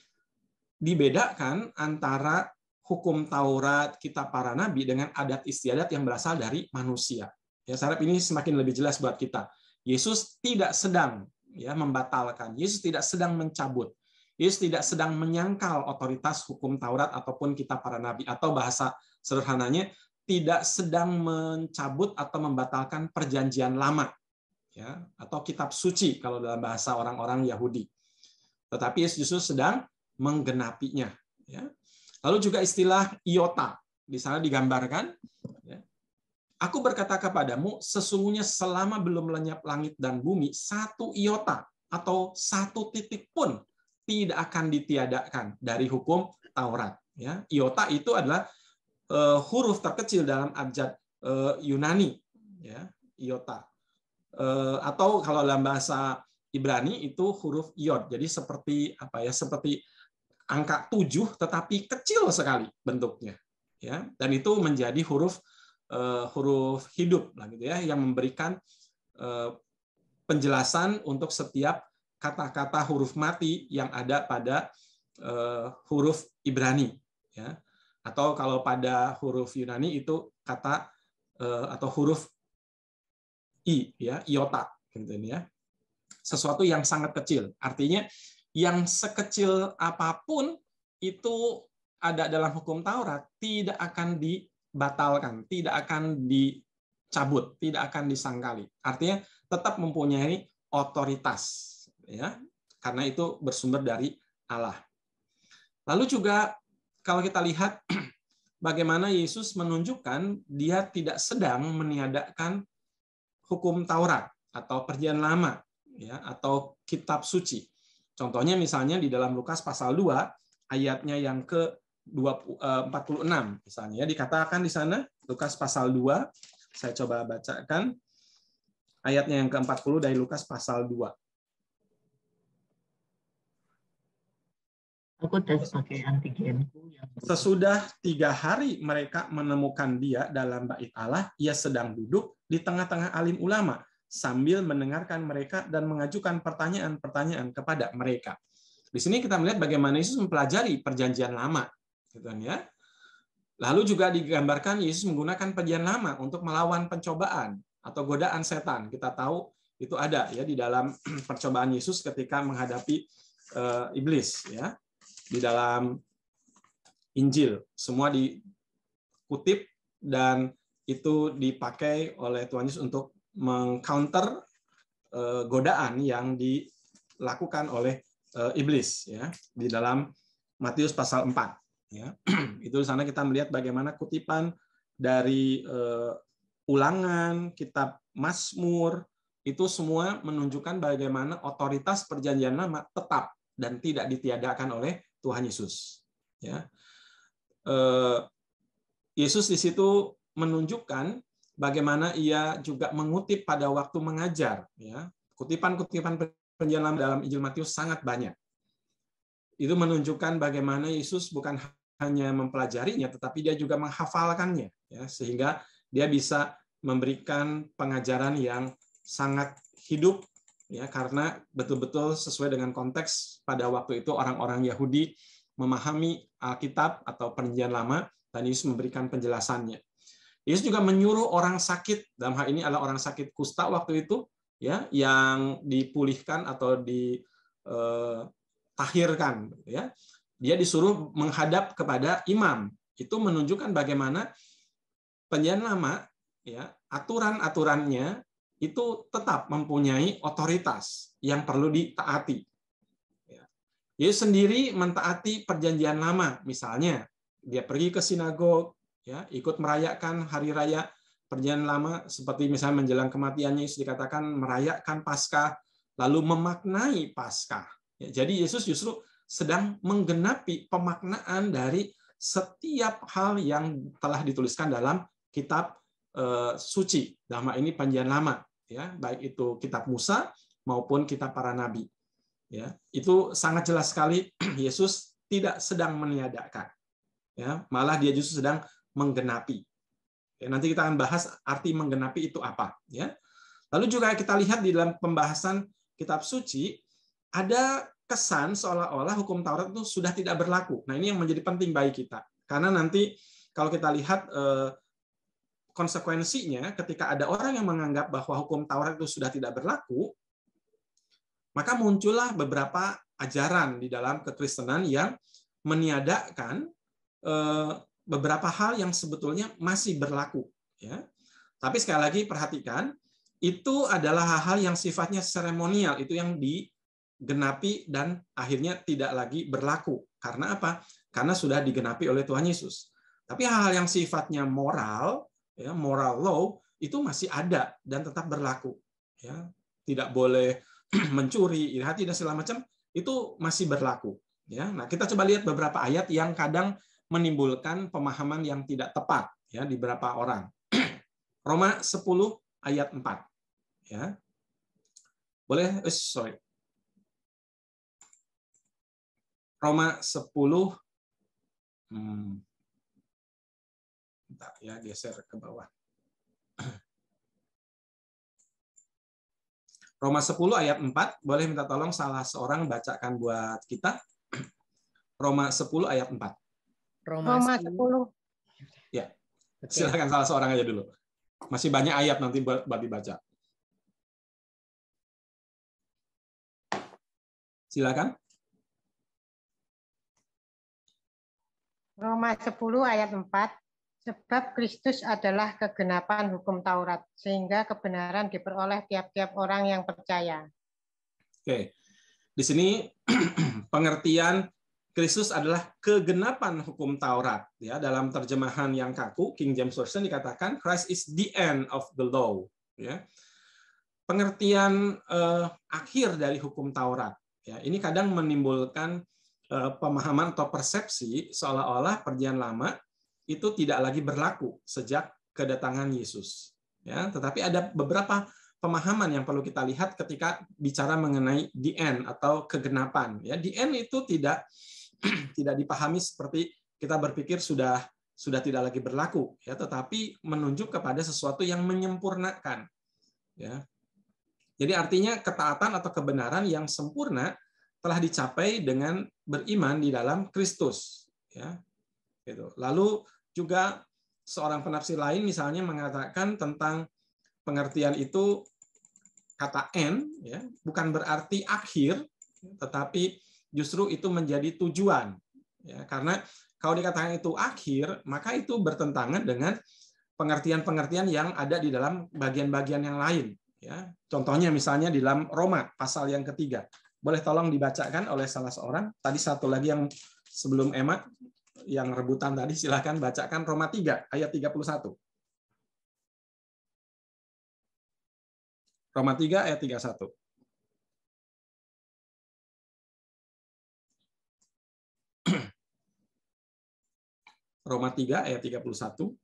dibedakan antara hukum Taurat, kitab para nabi dengan adat istiadat yang berasal dari manusia. Ya, saya harap ini semakin lebih jelas buat kita. Yesus tidak sedang ya membatalkan. Yesus tidak sedang mencabut. Yesus tidak sedang menyangkal otoritas hukum Taurat ataupun kitab para nabi, atau bahasa sederhananya tidak sedang mencabut atau membatalkan perjanjian lama. Ya, atau kitab suci kalau dalam bahasa orang-orang Yahudi. Tetapi Yesus justru sedang menggenapinya. Ya. Lalu juga istilah iota. Di sana digambarkan, ya, aku berkata kepadamu, sesungguhnya selama belum lenyap langit dan bumi, satu iota atau satu titik pun tidak akan ditiadakan dari hukum Taurat. Ya. Iota itu adalah huruf terkecil dalam abjad Yunani. Ya, iota. Atau kalau dalam bahasa Ibrani itu huruf iod. Jadi seperti apa ya? Seperti angka 7 tetapi kecil sekali bentuknya. Ya, dan itu menjadi huruf hidup lah gitu ya, yang memberikan penjelasan untuk setiap kata-kata huruf mati yang ada pada huruf Ibrani, ya. Atau kalau pada huruf Yunani itu kata atau huruf I, ya, iota, gitu ya. Sesuatu yang sangat kecil. Artinya yang sekecil apapun itu ada dalam hukum Taurat tidak akan dibatalkan, tidak akan dicabut, tidak akan disangkali. Artinya tetap mempunyai otoritas, ya, karena itu bersumber dari Allah. Lalu juga kalau kita lihat bagaimana Yesus menunjukkan dia tidak sedang meniadakan hukum Taurat atau Perjanjian Lama, ya, atau kitab suci. Contohnya misalnya di dalam Lukas pasal 2 ayatnya yang ke 46 misalnya, ya, dikatakan di sana, Lukas pasal 2, saya coba bacakan ayatnya yang ke-40 dari Lukas pasal 2. Aku tes pakai antigenku. Sesudah 3 hari mereka menemukan dia dalam bait Allah, ia sedang duduk di tengah-tengah alim ulama sambil mendengarkan mereka dan mengajukan pertanyaan-pertanyaan kepada mereka. Di sini kita melihat bagaimana Yesus mempelajari perjanjian lama, gitu kan, ya. Lalu juga digambarkan Yesus menggunakan perjanjian lama untuk melawan pencobaan atau godaan setan. Kita tahu itu ada ya di dalam percobaan Yesus ketika menghadapi iblis, ya. Di dalam Injil semua dikutip dan itu dipakai oleh Tuhan Yesus untuk mengcounter godaan yang dilakukan oleh iblis, ya, di dalam Matius pasal 4, ya. Itu di sana kita melihat bagaimana kutipan dari Ulangan, kitab Mazmur, itu semua menunjukkan bagaimana otoritas perjanjian lama tetap dan tidak ditiadakan oleh Tuhan Yesus, ya. Yesus di situ menunjukkan bagaimana ia juga mengutip pada waktu mengajar, ya. Kutipan-kutipan perjanjian lama dalam Injil Matius sangat banyak. Itu menunjukkan bagaimana Yesus bukan hanya mempelajarinya, tetapi dia juga menghafalkannya, ya, sehingga dia bisa memberikan pengajaran yang sangat hidup, ya, karena betul-betul sesuai dengan konteks pada waktu itu orang-orang Yahudi memahami Alkitab atau Perjanjian Lama dan Yesus memberikan penjelasannya. Yesus juga menyuruh orang sakit, dalam hal ini adalah orang sakit kusta waktu itu, ya, yang dipulihkan atau ditahirkan, ya. Dia disuruh menghadap kepada imam. Itu menunjukkan bagaimana Perjanjian Lama, ya, aturan-aturannya itu tetap mempunyai otoritas yang perlu ditaati. Yesus sendiri mentaati perjanjian lama, misalnya dia pergi ke sinagog, ya, ikut merayakan hari raya perjanjian lama, seperti misalnya menjelang kematiannya Yesus dikatakan merayakan Paskah, lalu memaknai Paskah. Ya, jadi Yesus justru sedang menggenapi pemaknaan dari setiap hal yang telah dituliskan dalam kitab suci, dalam hal ini perjanjian lama, ya, baik itu kitab Musa maupun kitab para nabi, ya. Itu sangat jelas sekali Yesus tidak sedang meniadakan, ya, malah dia justru sedang menggenapi, ya. Nanti kita akan bahas arti menggenapi itu apa, ya. Lalu juga kita lihat di dalam pembahasan kitab suci ada kesan seolah-olah hukum Taurat itu sudah tidak berlaku. Nah, ini yang menjadi penting bagi kita, karena nanti kalau kita lihat konsekuensinya ketika ada orang yang menganggap bahwa hukum Taurat itu sudah tidak berlaku, maka muncullah beberapa ajaran di dalam kekristenan yang meniadakan beberapa hal yang sebetulnya masih berlaku, ya. Tapi sekali lagi perhatikan, itu adalah hal-hal yang sifatnya seremonial, itu yang digenapi dan akhirnya tidak lagi berlaku. Karena apa? Karena sudah digenapi oleh Tuhan Yesus. Tapi hal-hal yang sifatnya moral, ya, moral law, itu masih ada dan tetap berlaku, ya. Tidak boleh mencuri, iri hati dan segala macam, itu masih berlaku, ya. Nah, kita coba lihat beberapa ayat yang kadang menimbulkan pemahaman yang tidak tepat, ya, di beberapa orang. Roma 10 ayat 4, ya. Boleh, Roma 10 bentar, ya, geser ke bawah. Roma 10 ayat 4, boleh minta tolong salah seorang bacakan buat kita. Roma 10 ayat 4. Roma 10. Ya, silakan salah seorang aja dulu. Masih banyak ayat nanti buat dibaca. Silakan. Roma 10 ayat 4. Sebab Kristus adalah kegenapan hukum Taurat, sehingga kebenaran diperoleh tiap-tiap orang yang percaya. Oke, di sini pengertian Kristus adalah kegenapan hukum Taurat. Ya, dalam terjemahan yang kaku, King James Version dikatakan Christ is the end of the law. Ya, pengertian akhir dari hukum Taurat. Ya, ini kadang menimbulkan pemahaman atau persepsi seolah-olah Perjanjian Lama itu tidak lagi berlaku sejak kedatangan Yesus. Ya, tetapi ada beberapa pemahaman yang perlu kita lihat ketika bicara mengenai the end atau kegenapan. Ya, the end itu tidak dipahami seperti kita berpikir sudah tidak lagi berlaku, ya, tetapi menunjuk kepada sesuatu yang menyempurnakan. Ya. Jadi artinya ketaatan atau kebenaran yang sempurna telah dicapai dengan beriman di dalam Kristus. Ya. Gitu. Lalu juga seorang penafsir lain misalnya mengatakan tentang pengertian itu kata end, ya, bukan berarti akhir, tetapi justru itu menjadi tujuan. Ya, karena kalau dikatakan itu akhir, maka itu bertentangan dengan pengertian-pengertian yang ada di dalam bagian-bagian yang lain. Ya, contohnya misalnya di dalam Roma pasal yang ketiga. Boleh tolong dibacakan oleh salah seorang. Tadi satu lagi yang sebelum Emma, yang rebutan tadi, silakan bacakan Roma 3 ayat 31. Roma 3 ayat 31. Roma 3 ayat 31.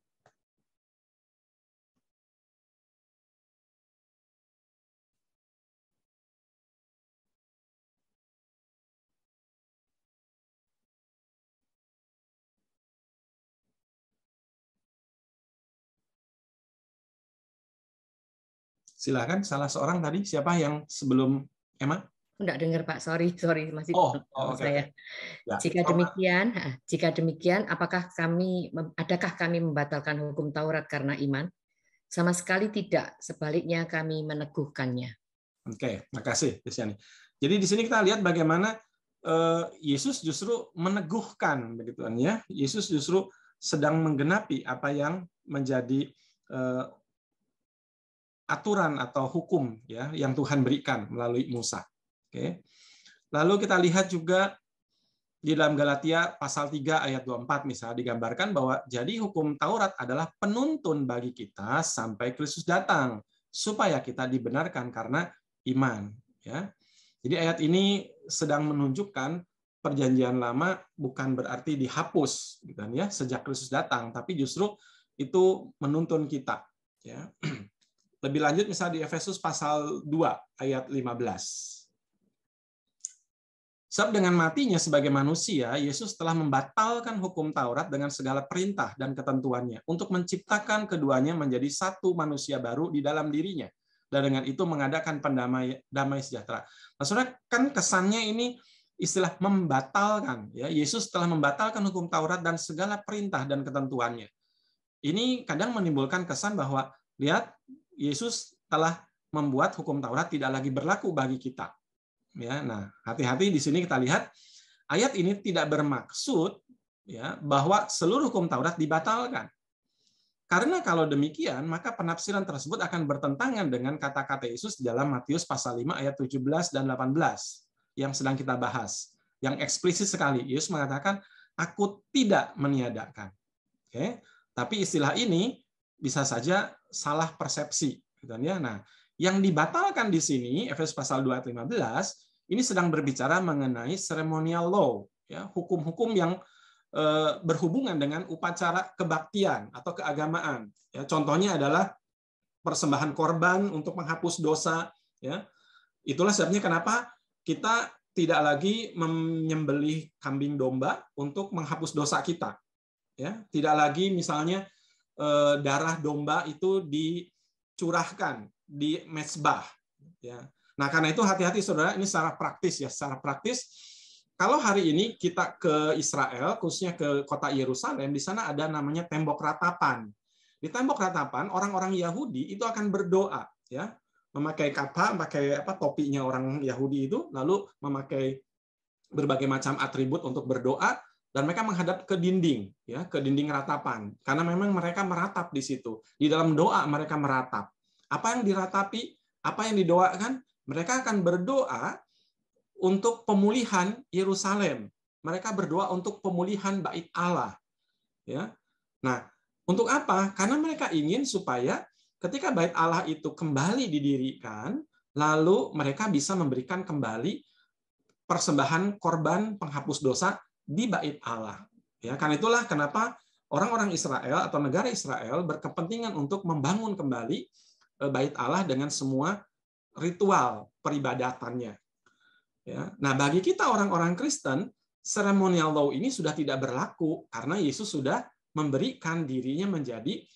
Silakan salah seorang tadi, siapa yang sebelum Emma? Enggak dengar Pak, sorry masih saya. Ya. Jika demikian, adakah kami membatalkan hukum Taurat karena iman? Sama sekali tidak, sebaliknya kami meneguhkannya. Oke, makasih Kristiani. Jadi di sini kita lihat bagaimana Yesus justru meneguhkan, begitu kan ya. Yesus justru sedang menggenapi apa yang menjadi aturan atau hukum, ya, yang Tuhan berikan melalui Musa. Oke. Lalu kita lihat juga di dalam Galatia pasal 3 ayat 24 misalnya digambarkan bahwa jadi hukum Taurat adalah penuntun bagi kita sampai Kristus datang supaya kita dibenarkan karena iman, ya. Jadi ayat ini sedang menunjukkan Perjanjian Lama bukan berarti dihapus, gitu kan ya, sejak Kristus datang, tapi justru itu menuntun kita, ya. Lebih lanjut misalnya di Efesus pasal 2 ayat 15. Sebab dengan matinya sebagai manusia, Yesus telah membatalkan hukum Taurat dengan segala perintah dan ketentuannya untuk menciptakan keduanya menjadi satu manusia baru di dalam dirinya. Dan dengan itu mengadakan damai sejahtera. Nah, saudara, kan kesannya ini istilah membatalkan. Ya, Yesus telah membatalkan hukum Taurat dan segala perintah dan ketentuannya. Ini kadang menimbulkan kesan bahwa, lihat, Yesus telah membuat hukum Taurat tidak lagi berlaku bagi kita. Ya, nah, hati-hati di sini kita lihat ayat ini tidak bermaksud, ya, bahwa seluruh hukum Taurat dibatalkan. Karena kalau demikian, maka penafsiran tersebut akan bertentangan dengan kata-kata Yesus dalam Matius pasal 5 ayat 17 dan 18 yang sedang kita bahas. Yang eksplisit sekali, Yesus mengatakan, "Aku tidak meniadakan." Oke, tapi istilah ini bisa saja salah persepsi, gitu ya. Nah, yang dibatalkan di sini Efesus pasal 2 ayat 15 ini sedang berbicara mengenai ceremonial law, ya, hukum-hukum yang berhubungan dengan upacara kebaktian atau keagamaan. Ya, contohnya adalah persembahan korban untuk menghapus dosa. Ya, itulah sebabnya kenapa kita tidak lagi menyembelih kambing domba untuk menghapus dosa kita. Ya, tidak lagi misalnya darah domba itu dicurahkan di mezbah. Ya. Nah, karena itu hati-hati saudara, ini secara praktis ya, secara praktis. Kalau hari ini kita ke Israel, khususnya ke kota Yerusalem, di sana ada namanya tembok ratapan. Di tembok ratapan, orang-orang Yahudi itu akan berdoa, ya, memakai kappa, memakai topinya orang Yahudi itu, lalu memakai berbagai macam atribut untuk berdoa, dan mereka menghadap ke dinding, ya, ke dinding ratapan, karena memang mereka meratap di situ. Di dalam doa mereka meratap. Apa yang diratapi? Apa yang didoakan? Mereka akan berdoa untuk pemulihan Yerusalem. Mereka berdoa untuk pemulihan Bait Allah. Ya. Nah, untuk apa? Karena mereka ingin supaya ketika Bait Allah itu kembali didirikan, lalu mereka bisa memberikan kembali persembahan korban penghapus dosa di bait Allah. Ya, karena itulah kenapa orang-orang Israel atau negara Israel berkepentingan untuk membangun kembali bait Allah dengan semua ritual peribadatannya. Ya. Nah, bagi kita orang-orang Kristen, ceremonial law ini sudah tidak berlaku karena Yesus sudah memberikan dirinya menjadi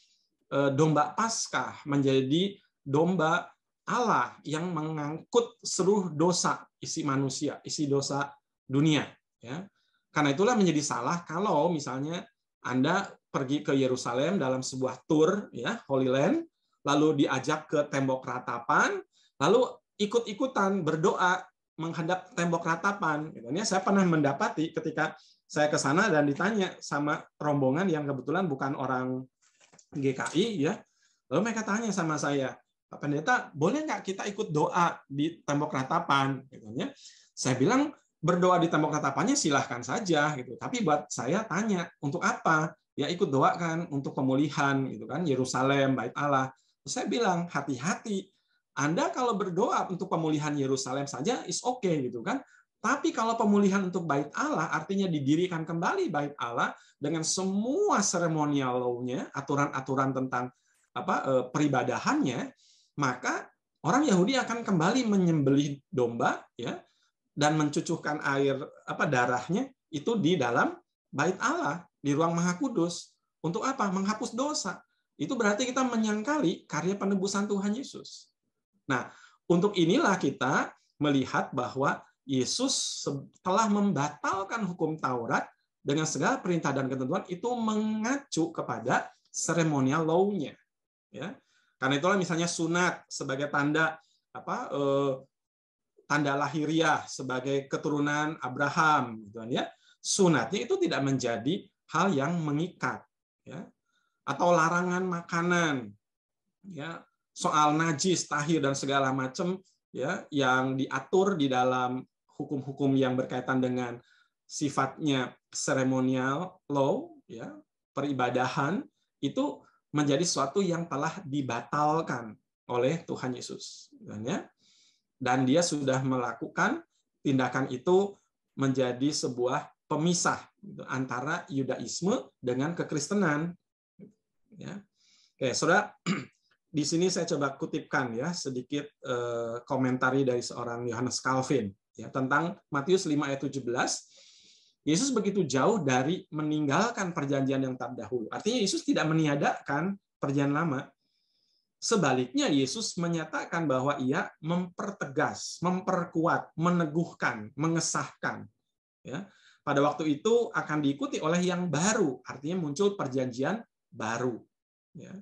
domba Paskah, menjadi domba Allah yang mengangkut seluruh dosa isi manusia, isi dosa dunia. Ya. Karena itulah menjadi salah kalau misalnya Anda pergi ke Yerusalem dalam sebuah tour, ya, Holy Land, lalu diajak ke tembok ratapan, lalu ikut-ikutan berdoa menghadap tembok ratapan. Saya pernah mendapati ketika saya ke sana dan ditanya sama rombongan yang kebetulan bukan orang GKI, ya. Lalu mereka tanya sama saya, Pak Pendeta, boleh nggak kita ikut doa di tembok ratapan? Saya bilang berdoa di tembok ratapannya silahkan saja, gitu. Tapi buat saya tanya untuk apa? Ya ikut doakan untuk pemulihan, gitu kan? Yerusalem, bait Allah. Terus saya bilang hati-hati. Anda kalau berdoa untuk pemulihan Yerusalem saja is okay, gitu kan. Tapi kalau pemulihan untuk bait Allah artinya didirikan kembali bait Allah dengan semua seremonial law-nya, aturan-aturan tentang peribadahannya, maka orang Yahudi akan kembali menyembelih domba, ya, dan mencucurkan air darahnya itu di dalam bait Allah, di ruang Maha Kudus. Untuk apa? Menghapus dosa. Itu berarti kita menyangkali karya penebusan Tuhan Yesus. Nah, untuk inilah kita melihat bahwa Yesus telah membatalkan hukum Taurat dengan segala perintah dan ketentuan itu mengacu kepada seremonial law-nya. Ya. Karena itulah misalnya sunat sebagai tanda tanda lahiriah sebagai keturunan Abraham, gitu kan, ya. Sunatnya itu tidak menjadi hal yang mengikat, ya. Atau larangan makanan, ya. Soal najis, tahir dan segala macam, ya, yang diatur di dalam hukum-hukum yang berkaitan dengan sifatnya seremonial law, ya, peribadahan, itu menjadi sesuatu yang telah dibatalkan oleh Tuhan Yesus, ya. Dan dia sudah melakukan tindakan itu menjadi sebuah pemisah antara Yudaisme dengan kekristenan, ya. Oke, saudara. Di sini saya coba kutipkan, ya, sedikit komentari dari seorang Yohanes Calvin, ya, tentang Matius 5 ayat 17. Yesus begitu jauh dari meninggalkan perjanjian yang terdahulu. Artinya Yesus tidak meniadakan perjanjian lama. Sebaliknya Yesus menyatakan bahwa ia mempertegas, memperkuat, meneguhkan, mengesahkan. Ya. Pada waktu itu akan diikuti oleh yang baru, artinya muncul perjanjian baru. Ya.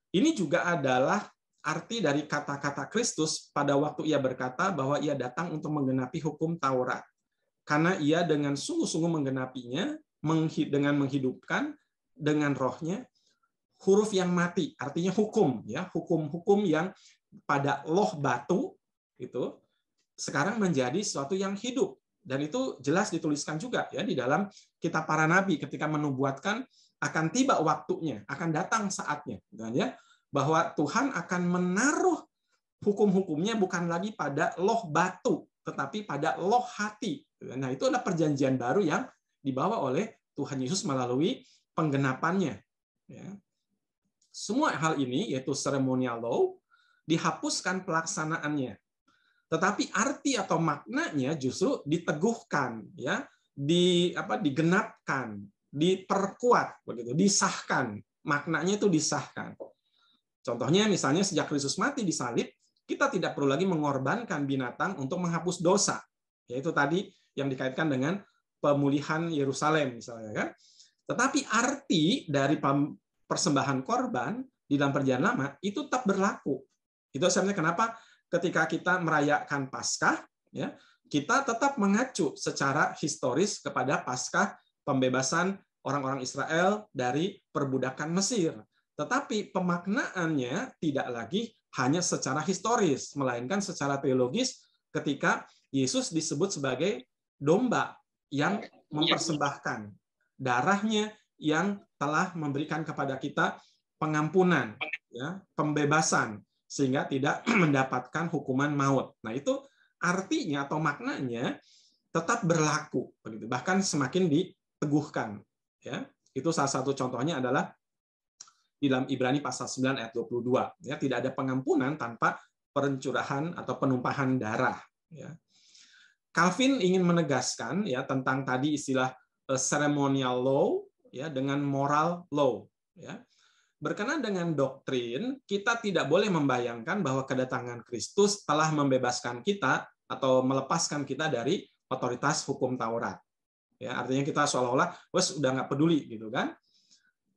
Ini juga adalah arti dari kata-kata Kristus pada waktu ia berkata bahwa ia datang untuk menggenapi hukum Taurat. Karena ia dengan sungguh-sungguh menggenapinya, dengan menghidupkan, dengan rohnya, huruf yang mati, artinya hukum, ya, hukum-hukum yang pada loh batu, itu sekarang menjadi sesuatu yang hidup. Dan itu jelas dituliskan juga, ya, di dalam kitab para nabi ketika menubuatkan akan tiba waktunya, akan datang saatnya, ya, bahwa Tuhan akan menaruh hukum-hukumnya bukan lagi pada loh batu, tetapi pada loh hati. Nah, itu adalah perjanjian baru yang dibawa oleh Tuhan Yesus melalui penggenapannya. Ya. Semua hal ini, yaitu ceremonial law, dihapuskan pelaksanaannya. Tetapi arti atau maknanya justru diteguhkan, ya, digenapkan, diperkuat, begitu, disahkan. Maknanya itu disahkan. Contohnya misalnya sejak Kristus mati di salib, kita tidak perlu lagi mengorbankan binatang untuk menghapus dosa. Yaitu tadi yang dikaitkan dengan pemulihan Yerusalem misalnya, kan. Tetapi arti dari persembahan korban di dalam perjanjian lama itu tetap berlaku. Itu sebenarnya kenapa ketika kita merayakan Paskah, ya, kita tetap mengacu secara historis kepada Paskah pembebasan orang-orang Israel dari perbudakan Mesir. Tetapi pemaknaannya tidak lagi hanya secara historis, melainkan secara teologis ketika Yesus disebut sebagai domba yang mempersembahkan darahnya yang telah memberikan kepada kita pengampunan, ya, pembebasan, sehingga tidak mendapatkan hukuman maut. Nah, itu artinya atau maknanya tetap berlaku, begitu. Bahkan semakin diteguhkan. Ya, itu salah satu contohnya adalah di dalam Ibrani pasal 9 ayat 22. Ya, tidak ada pengampunan tanpa pencurahan atau penumpahan darah. Ya. Calvin ingin menegaskan ya tentang tadi istilah ceremonial law ya dengan moral law. Ya. Berkenaan dengan doktrin, kita tidak boleh membayangkan bahwa kedatangan Kristus telah membebaskan kita atau melepaskan kita dari otoritas hukum Taurat. Ya, artinya kita seolah-olah wes udah nggak peduli gitu kan?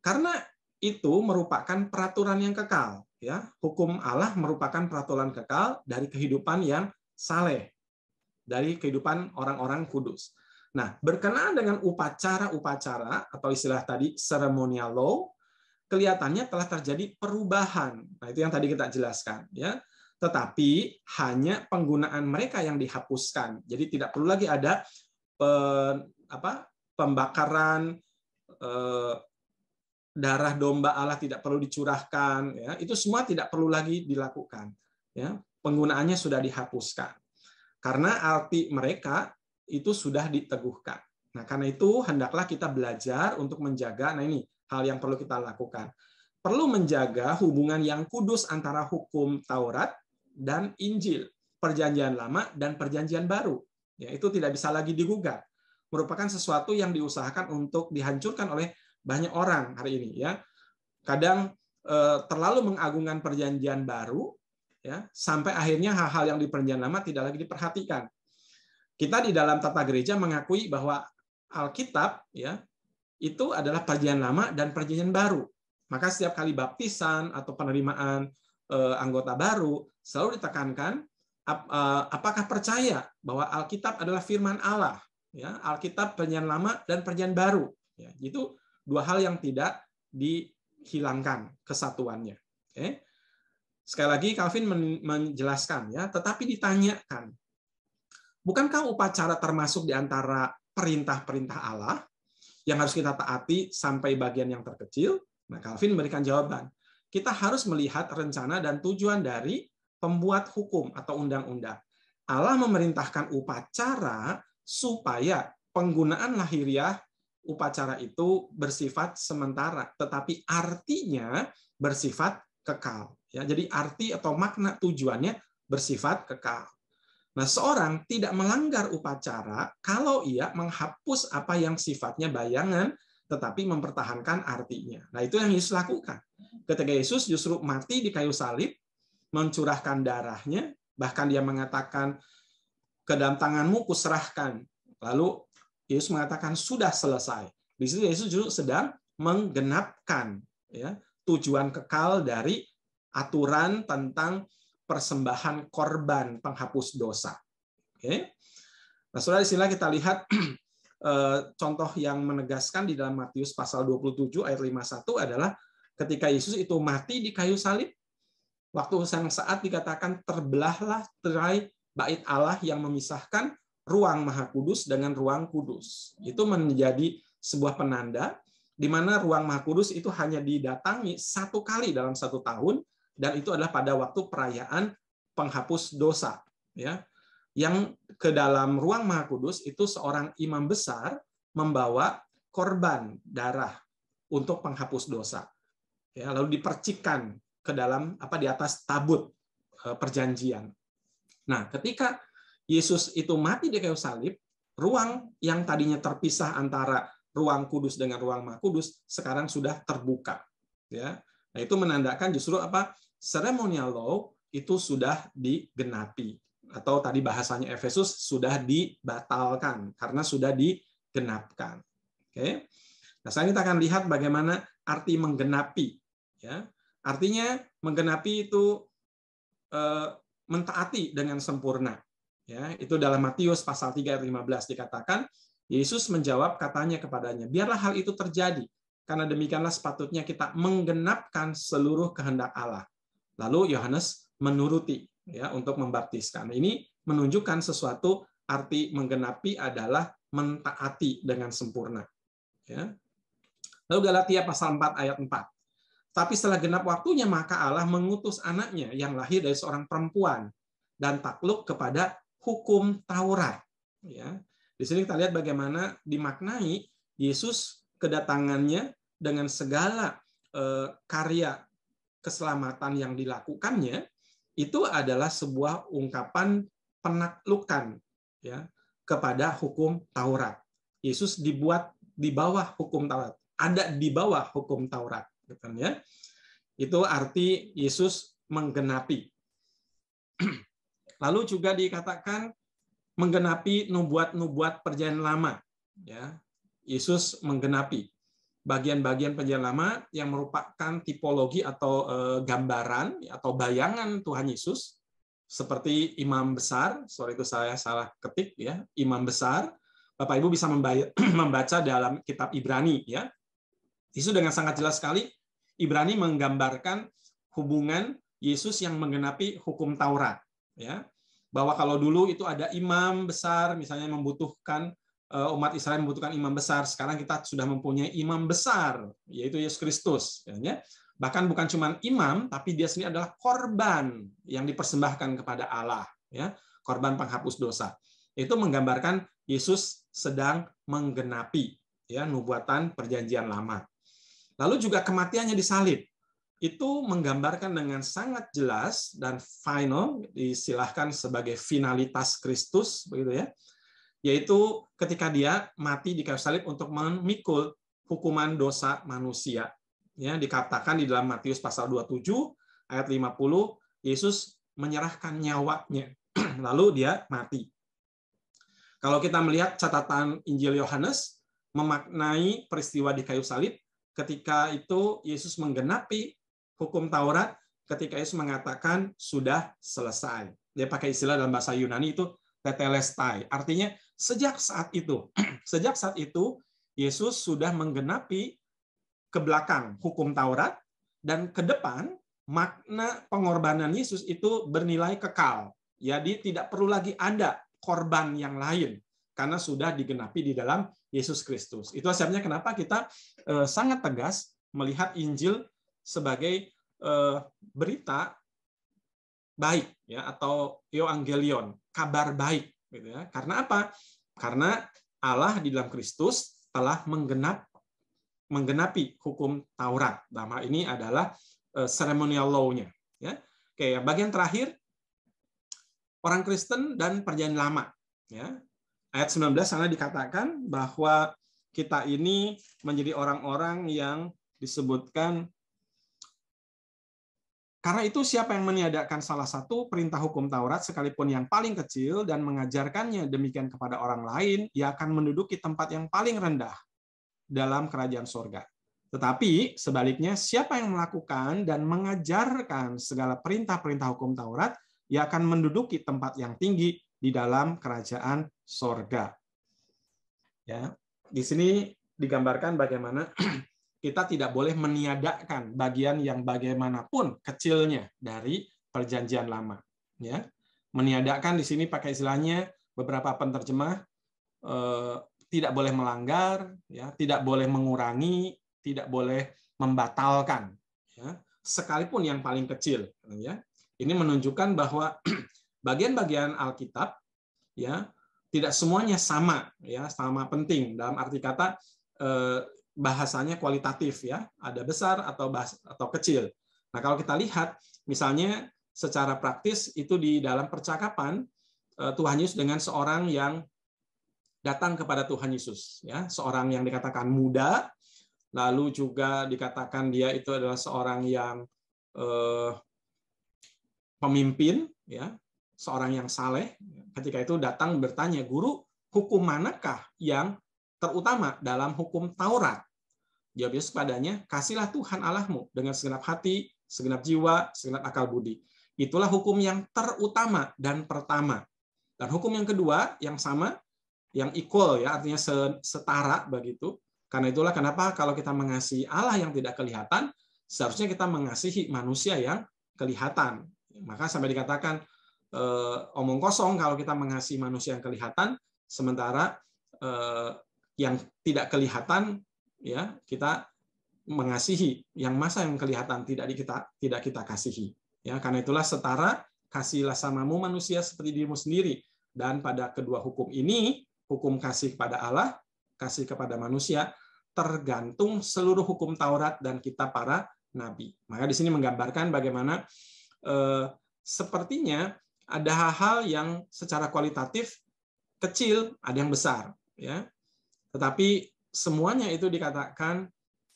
Karena itu merupakan peraturan yang kekal. Ya, hukum Allah merupakan peraturan kekal dari kehidupan yang saleh, dari kehidupan orang-orang kudus. Nah, berkenaan dengan upacara-upacara atau istilah tadi ceremonial law, kelihatannya telah terjadi perubahan. Nah, itu yang tadi kita jelaskan, ya. Tetapi hanya penggunaan mereka yang dihapuskan. Jadi tidak perlu lagi ada pembakaran darah domba Allah tidak perlu dicurahkan, ya. Itu semua tidak perlu lagi dilakukan, ya. Penggunaannya sudah dihapuskan. Karena arti mereka itu sudah diteguhkan. Nah, karena itu hendaklah kita belajar untuk menjaga, nah ini hal yang perlu kita lakukan. Perlu menjaga hubungan yang kudus antara hukum Taurat dan Injil, Perjanjian Lama dan Perjanjian Baru. Ya, itu tidak bisa lagi digugat. Merupakan sesuatu yang diusahakan untuk dihancurkan oleh banyak orang hari ini. Ya, kadang terlalu mengagungkan Perjanjian Baru, ya, sampai akhirnya hal-hal yang di Perjanjian Lama tidak lagi diperhatikan. Kita di dalam tata gereja mengakui bahwa Alkitab, ya, itu adalah Perjanjian Lama dan Perjanjian Baru. Maka setiap kali baptisan atau penerimaan anggota baru selalu ditekankan apakah percaya bahwa Alkitab adalah firman Allah, ya, Alkitab Perjanjian Lama dan Perjanjian Baru. Ya, itu dua hal yang tidak dihilangkan kesatuannya. Oke. Sekali lagi Calvin menjelaskan, ya, tetapi ditanyakan, bukankah upacara termasuk di antara perintah-perintah Allah yang harus kita taati sampai bagian yang terkecil? Nah, Calvin memberikan jawaban. Kita harus melihat rencana dan tujuan dari pembuat hukum atau undang-undang. Allah memerintahkan upacara supaya penggunaan lahiriah upacara itu bersifat sementara, tetapi artinya bersifat kekal. Ya, jadi arti atau makna tujuannya bersifat kekal. Nah, seorang tidak melanggar upacara kalau ia menghapus apa yang sifatnya bayangan, tetapi mempertahankan artinya. Nah, itu yang Yesus lakukan. Ketika Yesus justru mati di kayu salib, mencurahkan darahnya, bahkan dia mengatakan, ke dalam tanganmu kuserahkan. Lalu Yesus mengatakan, sudah selesai. Di situ Yesus justru sedang menggenapkan, ya, tujuan kekal dari aturan tentang persembahan korban penghapus dosa. Oke. Nah, saudara, di sini kita lihat contoh yang menegaskan di dalam Matius pasal 27 ayat 51 adalah ketika Yesus itu mati di kayu salib, waktu sang saat dikatakan terbelahlah tirai bait Allah yang memisahkan ruang Maha Kudus dengan ruang kudus. Itu menjadi sebuah penanda di mana ruang Maha Kudus itu hanya didatangi satu kali dalam satu tahun, dan itu adalah pada waktu perayaan penghapus dosa. Ya, yang ke dalam ruang Maha Kudus itu seorang imam besar membawa korban darah untuk penghapus dosa. Ya, lalu dipercikkan ke dalam di atas tabut perjanjian. Nah, ketika Yesus itu mati di kayu salib, ruang yang tadinya terpisah antara ruang kudus dengan ruang Maha Kudus sekarang sudah terbuka. Ya, nah itu menandakan justru ceremonial law itu sudah digenapi. Atau tadi bahasanya Efesus sudah dibatalkan karena sudah digenapkan. Oke. Nah, sekarang kita akan lihat bagaimana arti menggenapi. Ya, artinya menggenapi itu mentaati dengan sempurna. Ya, itu dalam Matius pasal 3 ayat 15 dikatakan, Yesus menjawab katanya kepadanya, biarlah hal itu terjadi, karena demikianlah sepatutnya kita menggenapkan seluruh kehendak Allah. Lalu Yohanes menuruti, ya, untuk membaptiskan. Ini menunjukkan sesuatu arti menggenapi adalah mentaati dengan sempurna. Ya. Lalu Galatia pasal 4 ayat 4. Tapi setelah genap waktunya maka Allah mengutus anaknya yang lahir dari seorang perempuan dan takluk kepada hukum Taurat. Ya, di sini kita lihat bagaimana dimaknai Yesus kedatangannya dengan segala karya keselamatan yang dilakukannya, itu adalah sebuah ungkapan penaklukan ya kepada hukum Taurat. Yesus dibuat di bawah hukum Taurat, ada di bawah hukum Taurat, gitu ya. Itu arti Yesus menggenapi. Lalu juga dikatakan menggenapi nubuat-nubuat perjanjian lama. Ya, Yesus menggenapi bagian-bagian perjanjian lama yang merupakan tipologi atau gambaran atau bayangan Tuhan Yesus, seperti imam besar. Sorry itu saya salah ketik ya, imam besar. Bapak Ibu bisa membaca dalam kitab Ibrani ya. Itu dengan sangat jelas sekali Ibrani menggambarkan hubungan Yesus yang menggenapi hukum Taurat ya. Bahwa kalau dulu itu ada imam besar, misalnya membutuhkan umat Israel membutuhkan imam besar, sekarang kita sudah mempunyai imam besar, yaitu Yesus Kristus. Ya. Bahkan bukan cuma imam, tapi dia sendiri adalah korban yang dipersembahkan kepada Allah, ya, korban penghapus dosa. Itu menggambarkan Yesus sedang menggenapi ya nubuatan perjanjian lama. Lalu juga kematiannya disalib. Itu menggambarkan dengan sangat jelas dan final, disilahkan sebagai finalitas Kristus, begitu ya, yaitu ketika dia mati di kayu salib untuk memikul hukuman dosa manusia. Ya, dikatakan di dalam Matius pasal 27 ayat 50, Yesus menyerahkan nyawanya, lalu dia mati. Kalau kita melihat catatan Injil Yohanes memaknai peristiwa di kayu salib, ketika itu Yesus menggenapi hukum Taurat, ketika Yesus mengatakan sudah selesai. Dia pakai istilah dalam bahasa Yunani itu tetelestai. Artinya sejak saat itu Yesus sudah menggenapi ke belakang hukum Taurat, dan ke depan makna pengorbanan Yesus itu bernilai kekal. Jadi tidak perlu lagi ada korban yang lain karena sudah digenapi di dalam Yesus Kristus. Itu sebabnya kenapa kita sangat tegas melihat Injil sebagai berita baik ya, atau euangelion, kabar baik gitu ya. Karena apa? Karena Allah di dalam Kristus telah menggenapi hukum Taurat. Dalam hal ini adalah ceremonial law-nya ya. Oke, bagian terakhir orang Kristen dan perjanjian lama ya. Ayat 19 sana dikatakan bahwa kita ini menjadi orang-orang yang disebutkan. Karena itu siapa yang meniadakan salah satu perintah hukum Taurat sekalipun yang paling kecil dan mengajarkannya demikian kepada orang lain, ia akan menduduki tempat yang paling rendah dalam kerajaan sorga. Tetapi sebaliknya siapa yang melakukan dan mengajarkan segala perintah-perintah hukum Taurat, ia akan menduduki tempat yang tinggi di dalam kerajaan sorga. Ya, di sini digambarkan bagaimana kita tidak boleh meniadakan bagian yang bagaimanapun kecilnya dari perjanjian lama. Ya, meniadakan di sini pakai istilahnya beberapa penerjemah tidak boleh melanggar, ya, tidak boleh mengurangi, tidak boleh membatalkan, ya, sekalipun yang paling kecil. Ya, ini menunjukkan bahwa bagian-bagian Alkitab, ya, tidak semuanya sama, ya, sama penting dalam arti kata. Bahasanya kualitatif ya, ada besar atau kecil. Nah, kalau kita lihat misalnya secara praktis itu di dalam percakapan Tuhan Yesus dengan seorang yang datang kepada Tuhan Yesus ya, seorang yang dikatakan muda, lalu juga dikatakan dia itu adalah seorang yang pemimpin ya, seorang yang saleh. Ketika itu datang bertanya, "Guru, hukum manakah yang terutama dalam hukum Taurat?" Jawab Yesus padanya, "Kasihlah Tuhan Allahmu dengan segenap hati, segenap jiwa, segenap akal budi." Itulah hukum yang terutama dan pertama. Dan hukum yang kedua yang sama, yang equal ya, artinya setara begitu. Karena itulah kenapa kalau kita mengasihi Allah yang tidak kelihatan, seharusnya kita mengasihi manusia yang kelihatan. Maka sampai dikatakan omong kosong kalau kita mengasihi manusia yang kelihatan, sementara yang tidak kelihatan ya kita mengasihi, yang masa yang kelihatan tidak kita kasihi. Ya, karena itulah setara, kasihlah samamu manusia seperti dirimu sendiri. Dan pada kedua hukum ini, hukum kasih kepada Allah, kasih kepada manusia, tergantung seluruh hukum Taurat dan kitab para nabi. Maka di sini menggambarkan bagaimana sepertinya ada hal-hal yang secara kualitatif kecil, ada yang besar, ya. Tetapi semuanya itu dikatakan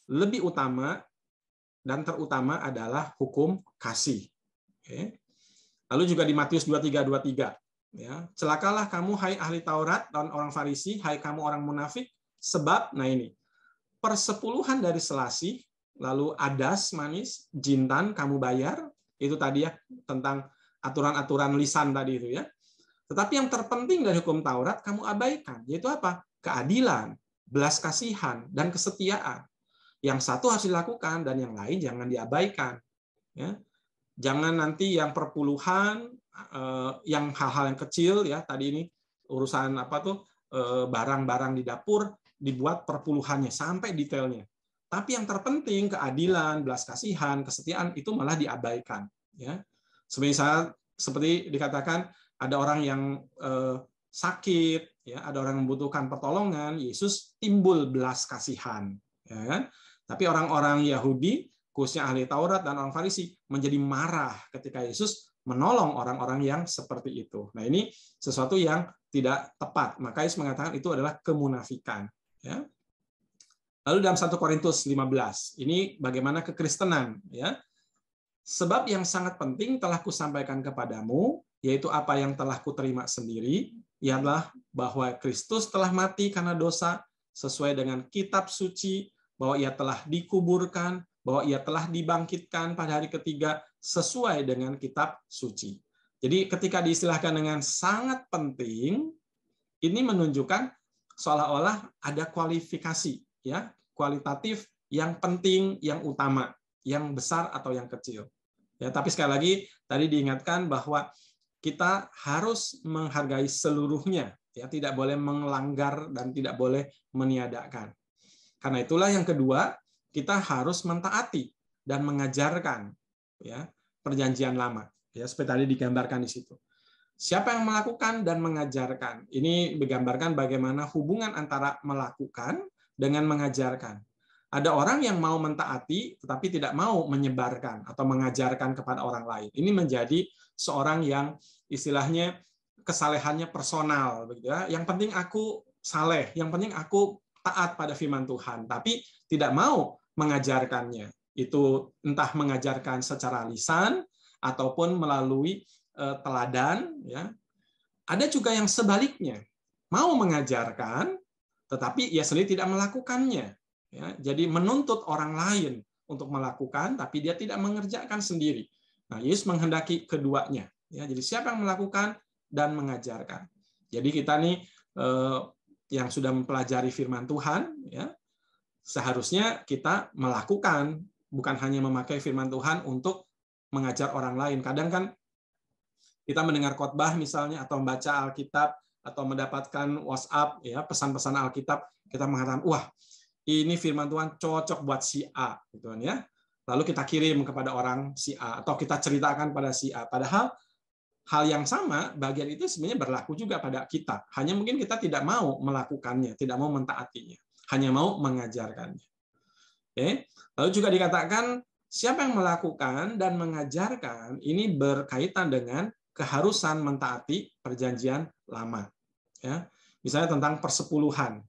lebih utama dan terutama adalah hukum kasih. Oke. Lalu juga di Matius 23:23, ya, celakalah kamu hai ahli Taurat dan orang Farisi, hai kamu orang munafik, sebab, nah ini, persepuluhan dari selasih, lalu adas manis, jintan kamu bayar, itu tadi ya tentang aturan-aturan lisan tadi itu ya. Tetapi yang terpenting dari hukum Taurat kamu abaikan, yaitu apa? Keadilan, belas kasihan, dan kesetiaan. Yang satu harus dilakukan dan yang lain jangan diabaikan. Ya. Jangan nanti yang perpuluhan, yang hal-hal yang kecil ya tadi ini urusan apa tuh barang-barang di dapur dibuat perpuluhannya sampai detailnya. Tapi yang terpenting keadilan, belas kasihan, kesetiaan itu malah diabaikan. Ya, seperti dikatakan ada orang yang sakit, ya, ada orang yang membutuhkan pertolongan, Yesus timbul belas kasihan. Ya kan? Tapi orang-orang Yahudi, khususnya ahli Taurat dan orang Farisi, menjadi marah ketika Yesus menolong orang-orang yang seperti itu. Nah ini sesuatu yang tidak tepat. Maka Yesus mengatakan itu adalah kemunafikan. Ya. Lalu dalam 1 Korintus 15, ini bagaimana kekristenan. Ya. Sebab yang sangat penting telah kusampaikan kepadamu, yaitu apa yang telah kuterima sendiri, ialah bahwa Kristus telah mati karena dosa, sesuai dengan kitab suci, bahwa ia telah dikuburkan, bahwa ia telah dibangkitkan pada hari ketiga, sesuai dengan kitab suci. Jadi ketika diistilahkan dengan sangat penting, ini menunjukkan seolah-olah ada kualifikasi, ya, kualitatif yang penting, yang utama, yang besar atau yang kecil. Ya, tapi sekali lagi tadi diingatkan bahwa kita harus menghargai seluruhnya, ya, tidak boleh melanggar dan tidak boleh meniadakan. Karena itulah yang kedua, kita harus mentaati dan mengajarkan, ya, perjanjian lama. Ya, seperti tadi digambarkan di situ. Siapa yang melakukan dan mengajarkan? Ini digambarkan bagaimana hubungan antara melakukan dengan mengajarkan. Ada orang yang mau mentaati tetapi tidak mau menyebarkan atau mengajarkan kepada orang lain. Ini menjadi seorang yang istilahnya kesalehannya personal, begitu ya. Yang penting aku saleh, yang penting aku taat pada firman Tuhan, tapi tidak mau mengajarkannya. Itu entah mengajarkan secara lisan ataupun melalui teladan, ya. Ada juga yang sebaliknya, mau mengajarkan tetapi ia sendiri tidak melakukannya. Ya, jadi menuntut orang lain untuk melakukan, tapi dia tidak mengerjakan sendiri. Nah, Yesus menghendaki keduanya. Ya, jadi siapa yang melakukan dan mengajarkan. Jadi kita nih yang sudah mempelajari firman Tuhan, ya, seharusnya kita melakukan, bukan hanya memakai firman Tuhan untuk mengajar orang lain. Kadang kan kita mendengar khotbah misalnya atau membaca Alkitab atau mendapatkan WhatsApp, ya, pesan-pesan Alkitab, kita mengatakan, wah, ini firman Tuhan cocok buat si A, gitu kan ya. Lalu kita kirim kepada orang si A atau kita ceritakan pada si A. Padahal hal yang sama, bagian itu sebenarnya berlaku juga pada kita. Hanya mungkin kita tidak mau melakukannya, tidak mau mentaatinya, hanya mau mengajarkannya. Oke. Lalu juga dikatakan siapa yang melakukan dan mengajarkan ini berkaitan dengan keharusan mentaati perjanjian lama. Ya. Misalnya tentang persepuluhan.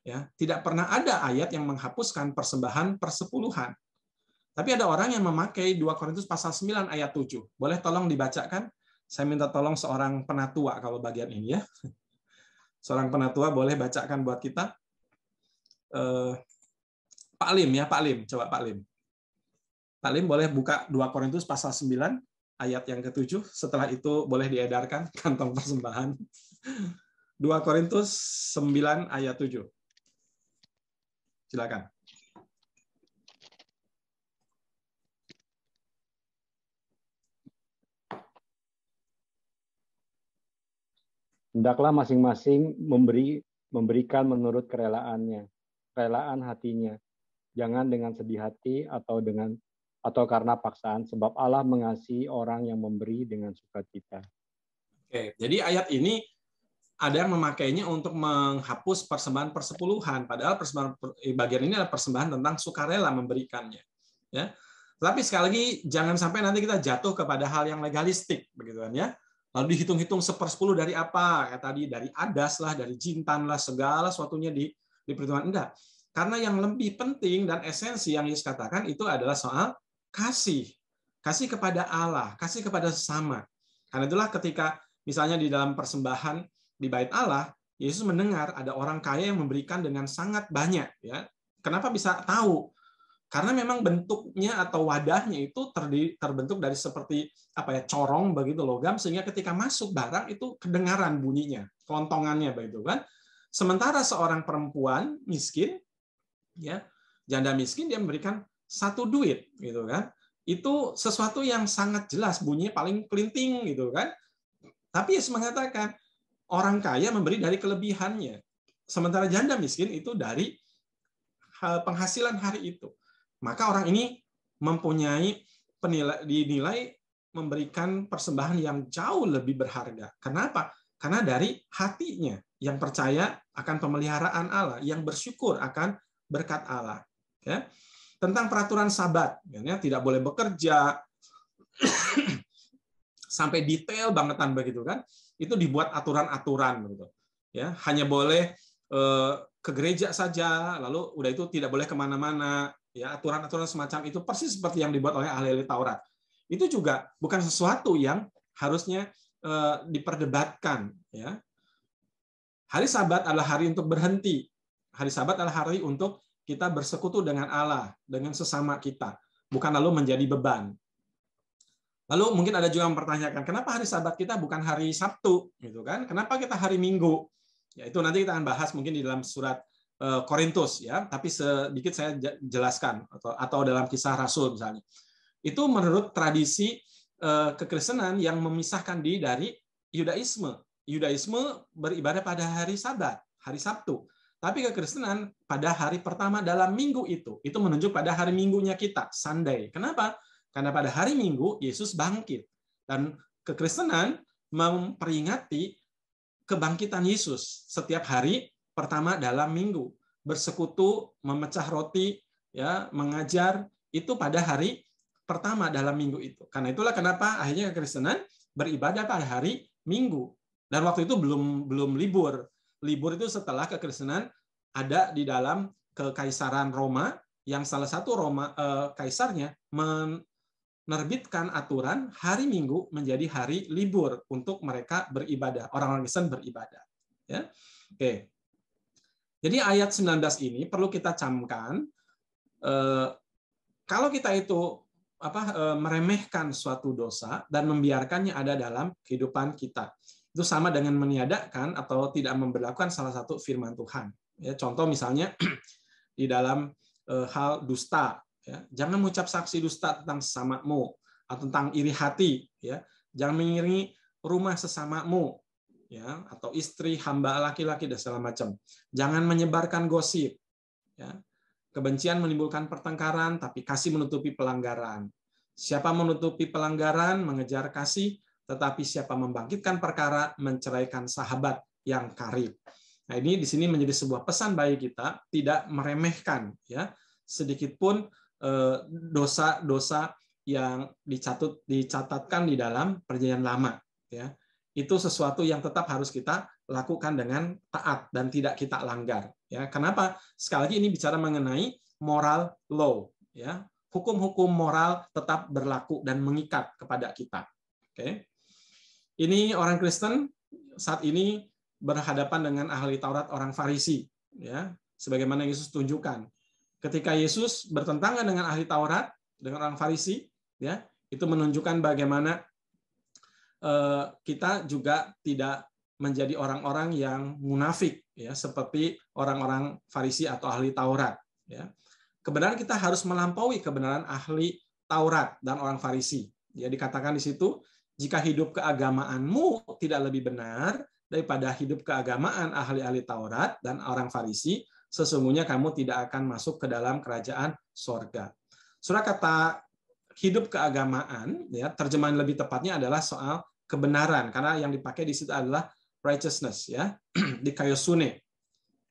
Ya, tidak pernah ada ayat yang menghapuskan persembahan persepuluhan. Tapi ada orang yang memakai 2 Korintus pasal 9 ayat 7. Boleh tolong dibacakan? Saya minta tolong seorang penatua kalau bagian ini ya. Seorang penatua boleh bacakan buat kita. Pak Lim ya, Pak Lim. Coba Pak Lim. Pak Lim boleh buka 2 Korintus pasal 9 ayat yang ke-7. Setelah itu boleh diedarkan kantong persembahan. 2 Korintus 9 ayat 7. Silakan. Hendaklah masing-masing memberikan menurut kerelaan hatinya. Jangan dengan sedih hati atau karena paksaan, sebab Allah mengasihi orang yang memberi dengan sukacita. Oke, jadi ayat ini ada yang memakainya untuk menghapus persembahan persepuluhan, padahal persembahan bagian ini adalah persembahan tentang sukarela memberikannya. Ya, tapi sekali lagi jangan sampai nanti kita jatuh kepada hal yang legalistik, begitu kan ya. Lalu dihitung-hitung 1/10 dari apa? Kayak tadi dari adas lah, dari jintan lah, segala sesuatunya diperhitungkan. Enggak. Karena yang lebih penting dan esensi yang Yesus katakan itu adalah soal kasih. Kasih kepada Allah, kasih kepada sesama. Karena itulah ketika misalnya di dalam persembahan di Bait Allah, Yesus mendengar ada orang kaya yang memberikan dengan sangat banyak. Ya, kenapa bisa tahu? Karena memang bentuknya atau wadahnya itu terbentuk dari seperti corong begitu logam, sehingga ketika masuk barang itu kedengaran bunyinya, kelontongannya begitu kan. Sementara seorang perempuan miskin, ya janda miskin, dia memberikan 1 duit gitu kan. Itu sesuatu yang sangat jelas, bunyinya paling kelinting gitu kan. Tapi Yesus mengatakan orang kaya memberi dari kelebihannya, sementara janda miskin itu dari penghasilan hari itu. Maka orang ini mempunyai dinilai memberikan persembahan yang jauh lebih berharga. Kenapa? Karena dari hatinya yang percaya akan pemeliharaan Allah, yang bersyukur akan berkat Allah. Ya. Tentang peraturan Sabat, ya, tidak boleh bekerja sampai detail bangetan begitu kan? Itu dibuat aturan-aturan begitu. Ya, hanya boleh ke gereja saja, lalu udah itu tidak boleh kemana-mana. Ya, aturan-aturan semacam itu persis seperti yang dibuat oleh ahli-ahli Taurat. Itu juga bukan sesuatu yang harusnya diperdebatkan. Ya. Hari Sabat adalah hari untuk berhenti. Hari Sabat adalah hari untuk kita bersekutu dengan Allah, dengan sesama kita, bukan lalu menjadi beban. Lalu mungkin ada juga yang mempertanyakan, kenapa hari Sabat kita bukan hari Sabtu, gitu kan? Kenapa kita hari Minggu? Ya, itu nanti kita akan bahas mungkin di dalam surat Korintus, ya. Tapi sedikit saya jelaskan atau dalam Kisah Rasul misalnya. Itu menurut tradisi kekristenan yang memisahkan diri dari Yudaisme. Yudaisme beribadah pada hari Sabat, hari Sabtu. Tapi kekristenan pada hari pertama dalam minggu itu menunjuk pada hari minggunya kita, Sunday. Kenapa? Karena pada hari Minggu Yesus bangkit. Dan kekristenan memperingati kebangkitan Yesus setiap hari pertama dalam minggu. Bersekutu, memecah roti, ya, mengajar, itu pada hari pertama dalam minggu itu. Karena itulah kenapa akhirnya kekristenan beribadah pada hari Minggu. Dan waktu itu belum libur. Libur itu setelah kekristenan ada di dalam kekaisaran Roma, yang salah satu kaisarnya menerbitkan aturan hari Minggu menjadi hari libur untuk mereka beribadah, orang-orang Kristen beribadah. Ya. Oke. Jadi ayat 19 ini perlu kita camkan, kalau kita itu meremehkan suatu dosa dan membiarkannya ada dalam kehidupan kita, itu sama dengan meniadakan atau tidak memberlakukan salah satu firman Tuhan. Ya, contoh misalnya di dalam hal dusta. Ya, jangan mengucap saksi dusta tentang sesamamu atau tentang iri hati. Ya, jangan mengiringi rumah sesamamu, ya, atau istri, hamba laki-laki dan segala macam. Jangan menyebarkan gosip. Ya, kebencian menimbulkan pertengkaran, tapi kasih menutupi pelanggaran. Siapa menutupi pelanggaran mengejar kasih, tetapi siapa membangkitkan perkara menceraikan sahabat yang karib. Nah, ini di sini menjadi sebuah pesan bagi kita, tidak meremehkan, ya, sedikit pun dosa-dosa yang dicatatkan di dalam Perjanjian Lama, ya. Itu sesuatu yang tetap harus kita lakukan dengan taat dan tidak kita langgar, ya. Kenapa? Sekali lagi ini bicara mengenai moral law, ya. Hukum-hukum moral tetap berlaku dan mengikat kepada kita. Oke. Ini orang Kristen saat ini berhadapan dengan ahli Taurat orang Farisi, ya. Sebagaimana Yesus tunjukkan. Ketika Yesus bertentangan dengan ahli Taurat, dengan orang Farisi, ya, itu menunjukkan bagaimana kita juga tidak menjadi orang-orang yang munafik, ya, seperti orang-orang Farisi atau ahli Taurat. Ya. Kebenaran kita harus melampaui kebenaran ahli Taurat dan orang Farisi. Ya, dikatakan di situ, jika hidup keagamaanmu tidak lebih benar daripada hidup keagamaan ahli-ahli Taurat dan orang Farisi, sesungguhnya kamu tidak akan masuk ke dalam kerajaan sorga. Surah kata hidup keagamaan, ya, terjemahan lebih tepatnya adalah soal kebenaran, karena yang dipakai di situ adalah righteousness ya, dikaiosune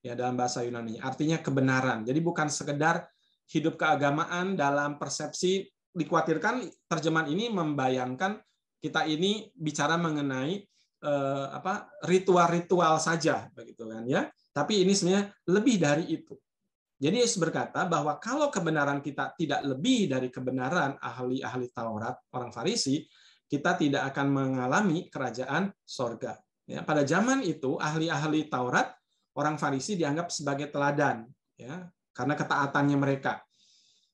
ya dalam bahasa Yunani, artinya kebenaran. Jadi bukan sekedar hidup keagamaan dalam persepsi, dikhawatirkan terjemahan ini membayangkan kita ini bicara mengenai ritual-ritual saja begitu kan ya. Tapi ini sebenarnya lebih dari itu. Jadi Yesus berkata bahwa kalau kebenaran kita tidak lebih dari kebenaran ahli-ahli Taurat, orang Farisi, kita tidak akan mengalami kerajaan sorga. Ya, pada zaman itu ahli-ahli Taurat, orang Farisi dianggap sebagai teladan, ya, karena ketaatannya mereka.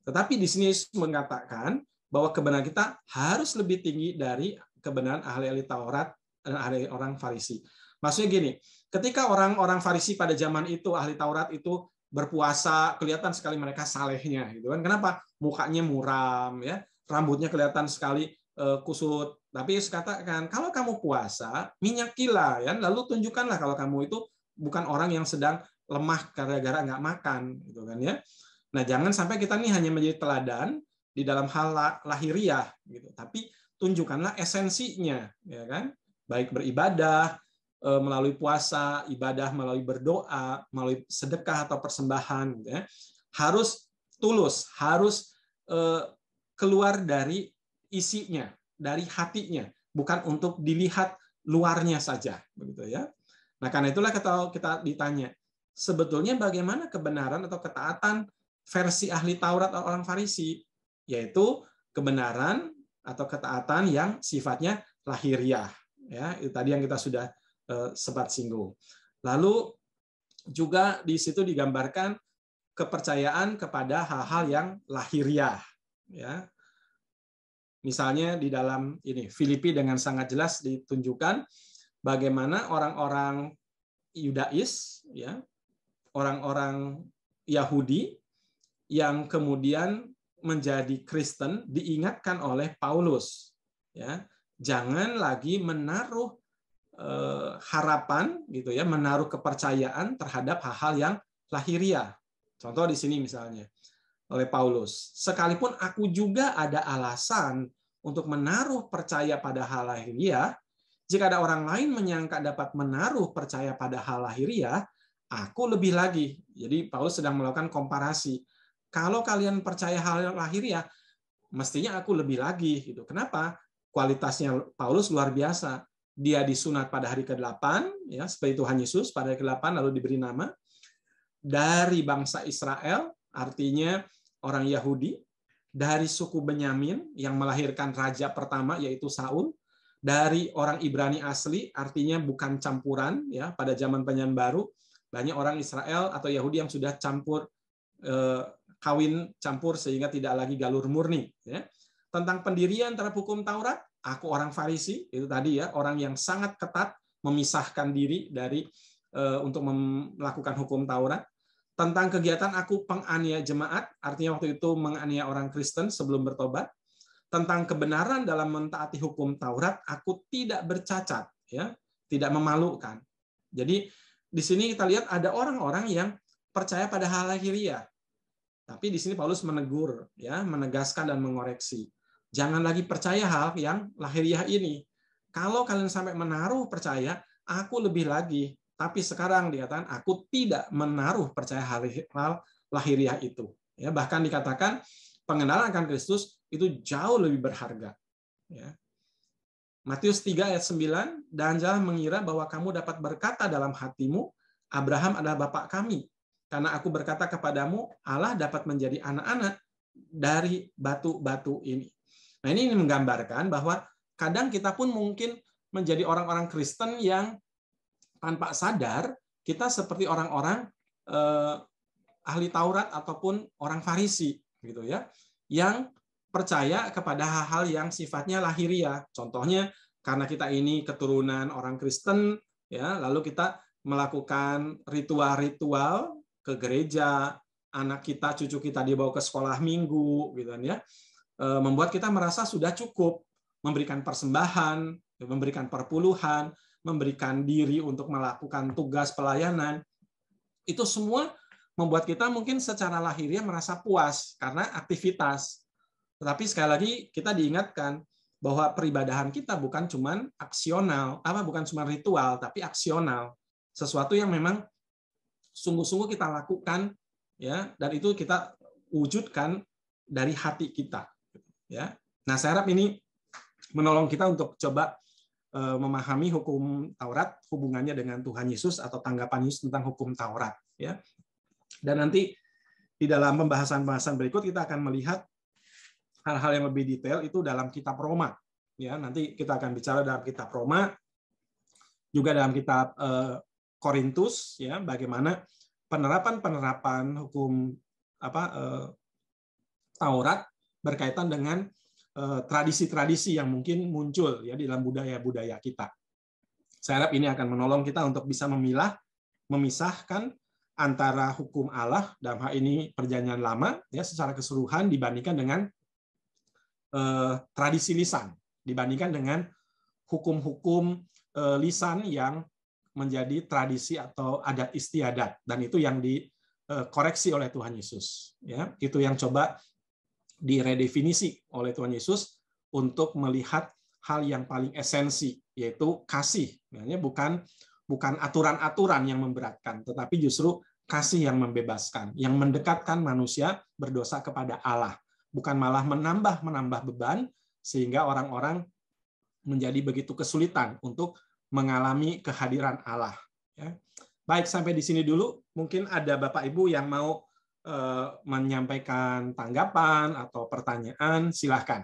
Tetapi di sini Yesus mengatakan bahwa kebenaran kita harus lebih tinggi dari kebenaran ahli-ahli Taurat dan ahli orang Farisi. Maksudnya gini, ketika orang-orang Farisi pada zaman itu, ahli Taurat itu berpuasa, kelihatan sekali mereka salehnya, gitu kan? Kenapa? Mukanya muram, ya, rambutnya kelihatan sekali kusut. Tapi Yesus katakan, kalau kamu puasa, minyakilah, ya, lalu tunjukkanlah kalau kamu itu bukan orang yang sedang lemah gara-gara nggak makan, gitu kan ya. Nah, jangan sampai kita nih hanya menjadi teladan di dalam hal lahiriah, gitu. Tapi tunjukkanlah esensinya, ya kan? Baik beribadah melalui puasa, ibadah melalui berdoa, melalui sedekah atau persembahan, gitu ya. Harus tulus, harus keluar dari isinya, dari hatinya, bukan untuk dilihat luarnya saja, begitu ya. Nah, karena itulah kita ditanya, sebetulnya bagaimana kebenaran atau ketaatan versi ahli Taurat atau orang Farisi, yaitu kebenaran atau ketaatan yang sifatnya lahiriah, ya, itu tadi yang kita sudah sempat singgung. Lalu juga di situ digambarkan kepercayaan kepada hal-hal yang lahiriah, ya. Misalnya di dalam ini Filipi dengan sangat jelas ditunjukkan bagaimana orang-orang Yudais, ya, orang-orang Yahudi yang kemudian menjadi Kristen diingatkan oleh Paulus, ya, jangan lagi menaruh harapan, gitu ya, menaruh kepercayaan terhadap hal-hal yang lahiriah. Contoh di sini misalnya oleh Paulus, sekalipun aku juga ada alasan untuk menaruh percaya pada hal lahiriah, jika ada orang lain menyangka dapat menaruh percaya pada hal lahiriah, aku lebih lagi. Jadi Paulus sedang melakukan komparasi. Kalau kalian percaya hal lahiriah, mestinya aku lebih lagi. Gitu. Kenapa? Kualitasnya Paulus luar biasa. Dia disunat pada hari ke-8, ya, seperti Tuhan Yesus pada hari ke-8 lalu diberi nama. Dari bangsa Israel, artinya orang Yahudi. Dari suku Benyamin yang melahirkan raja pertama yaitu Saul. Dari orang Ibrani asli, artinya bukan campuran, ya, pada zaman Perjanjian Baru banyak orang Israel atau Yahudi yang sudah campur, kawin campur sehingga tidak lagi galur murni, ya. Tentang pendirian terhadap hukum Taurat, aku orang Farisi, itu tadi ya, orang yang sangat ketat memisahkan diri dari untuk melakukan hukum Taurat. Tentang kegiatan aku penganiaya jemaat, artinya waktu itu menganiaya orang Kristen sebelum bertobat. Tentang kebenaran dalam mentaati hukum Taurat, aku tidak bercacat, ya, tidak memalukan. Jadi di sini kita lihat ada orang-orang yang percaya pada hal lahiriah. Tapi di sini Paulus menegur, ya, menegaskan dan mengoreksi. Jangan lagi percaya hal yang lahiriah ini. Kalau kalian sampai menaruh percaya, aku lebih lagi. Tapi sekarang dikatakan aku tidak menaruh percaya hal lahiriah itu. Ya, bahkan dikatakan pengenalan akan Kristus itu jauh lebih berharga. Ya. Matius 3 ayat 9, dan jangan mengira bahwa kamu dapat berkata dalam hatimu, Abraham adalah bapak kami. Karena aku berkata kepadamu, Allah dapat menjadi anak-anak dari batu-batu ini. Nah, ini menggambarkan bahwa kadang kita pun mungkin menjadi orang-orang Kristen yang tanpa sadar kita seperti orang-orang ahli Taurat ataupun orang Farisi, gitu ya, yang percaya kepada hal-hal yang sifatnya lahiriah. Contohnya karena kita ini keturunan orang Kristen, ya, lalu kita melakukan ritual-ritual ke gereja, anak kita, cucu kita dibawa ke sekolah minggu, gitu kan ya, membuat kita merasa sudah cukup memberikan persembahan, memberikan perpuluhan, memberikan diri untuk melakukan tugas pelayanan. Itu semua membuat kita mungkin secara lahiriah merasa puas karena aktivitas. Tetapi sekali lagi kita diingatkan bahwa peribadahan kita bukan cuman aksional, bukan cuma ritual, tapi aksional. Sesuatu yang memang sungguh-sungguh kita lakukan, ya, dan itu kita wujudkan dari hati kita, ya. Nah, saya harap ini menolong kita untuk coba memahami hukum Taurat, hubungannya dengan Tuhan Yesus atau tanggapan Yesus tentang hukum Taurat, ya. Dan nanti di dalam pembahasan-pembahasan berikut kita akan melihat hal-hal yang lebih detail itu dalam kitab Roma, ya. Nanti kita akan bicara dalam kitab Roma, juga dalam kitab Korintus, ya, bagaimana penerapan hukum Taurat berkaitan dengan tradisi-tradisi yang mungkin muncul, ya, di dalam budaya-budaya kita. Saya harap ini akan menolong kita untuk bisa memisahkan antara hukum Allah, dalam hal ini Perjanjian Lama, ya, secara keseluruhan dibandingkan dengan tradisi lisan, dibandingkan dengan hukum-hukum lisan yang menjadi tradisi atau adat istiadat, dan itu yang dikoreksi oleh Tuhan Yesus, ya. Itu yang coba diredefinisi oleh Tuhan Yesus untuk melihat hal yang paling esensi, yaitu kasih. Bukan aturan-aturan yang memberatkan, tetapi justru kasih yang membebaskan, yang mendekatkan manusia berdosa kepada Allah, bukan malah menambah beban sehingga orang-orang menjadi begitu kesulitan untuk mengalami kehadiran Allah. Ya. Baik, sampai di sini dulu. Mungkin ada Bapak Ibu yang mau menyampaikan tanggapan atau pertanyaan, silahkan.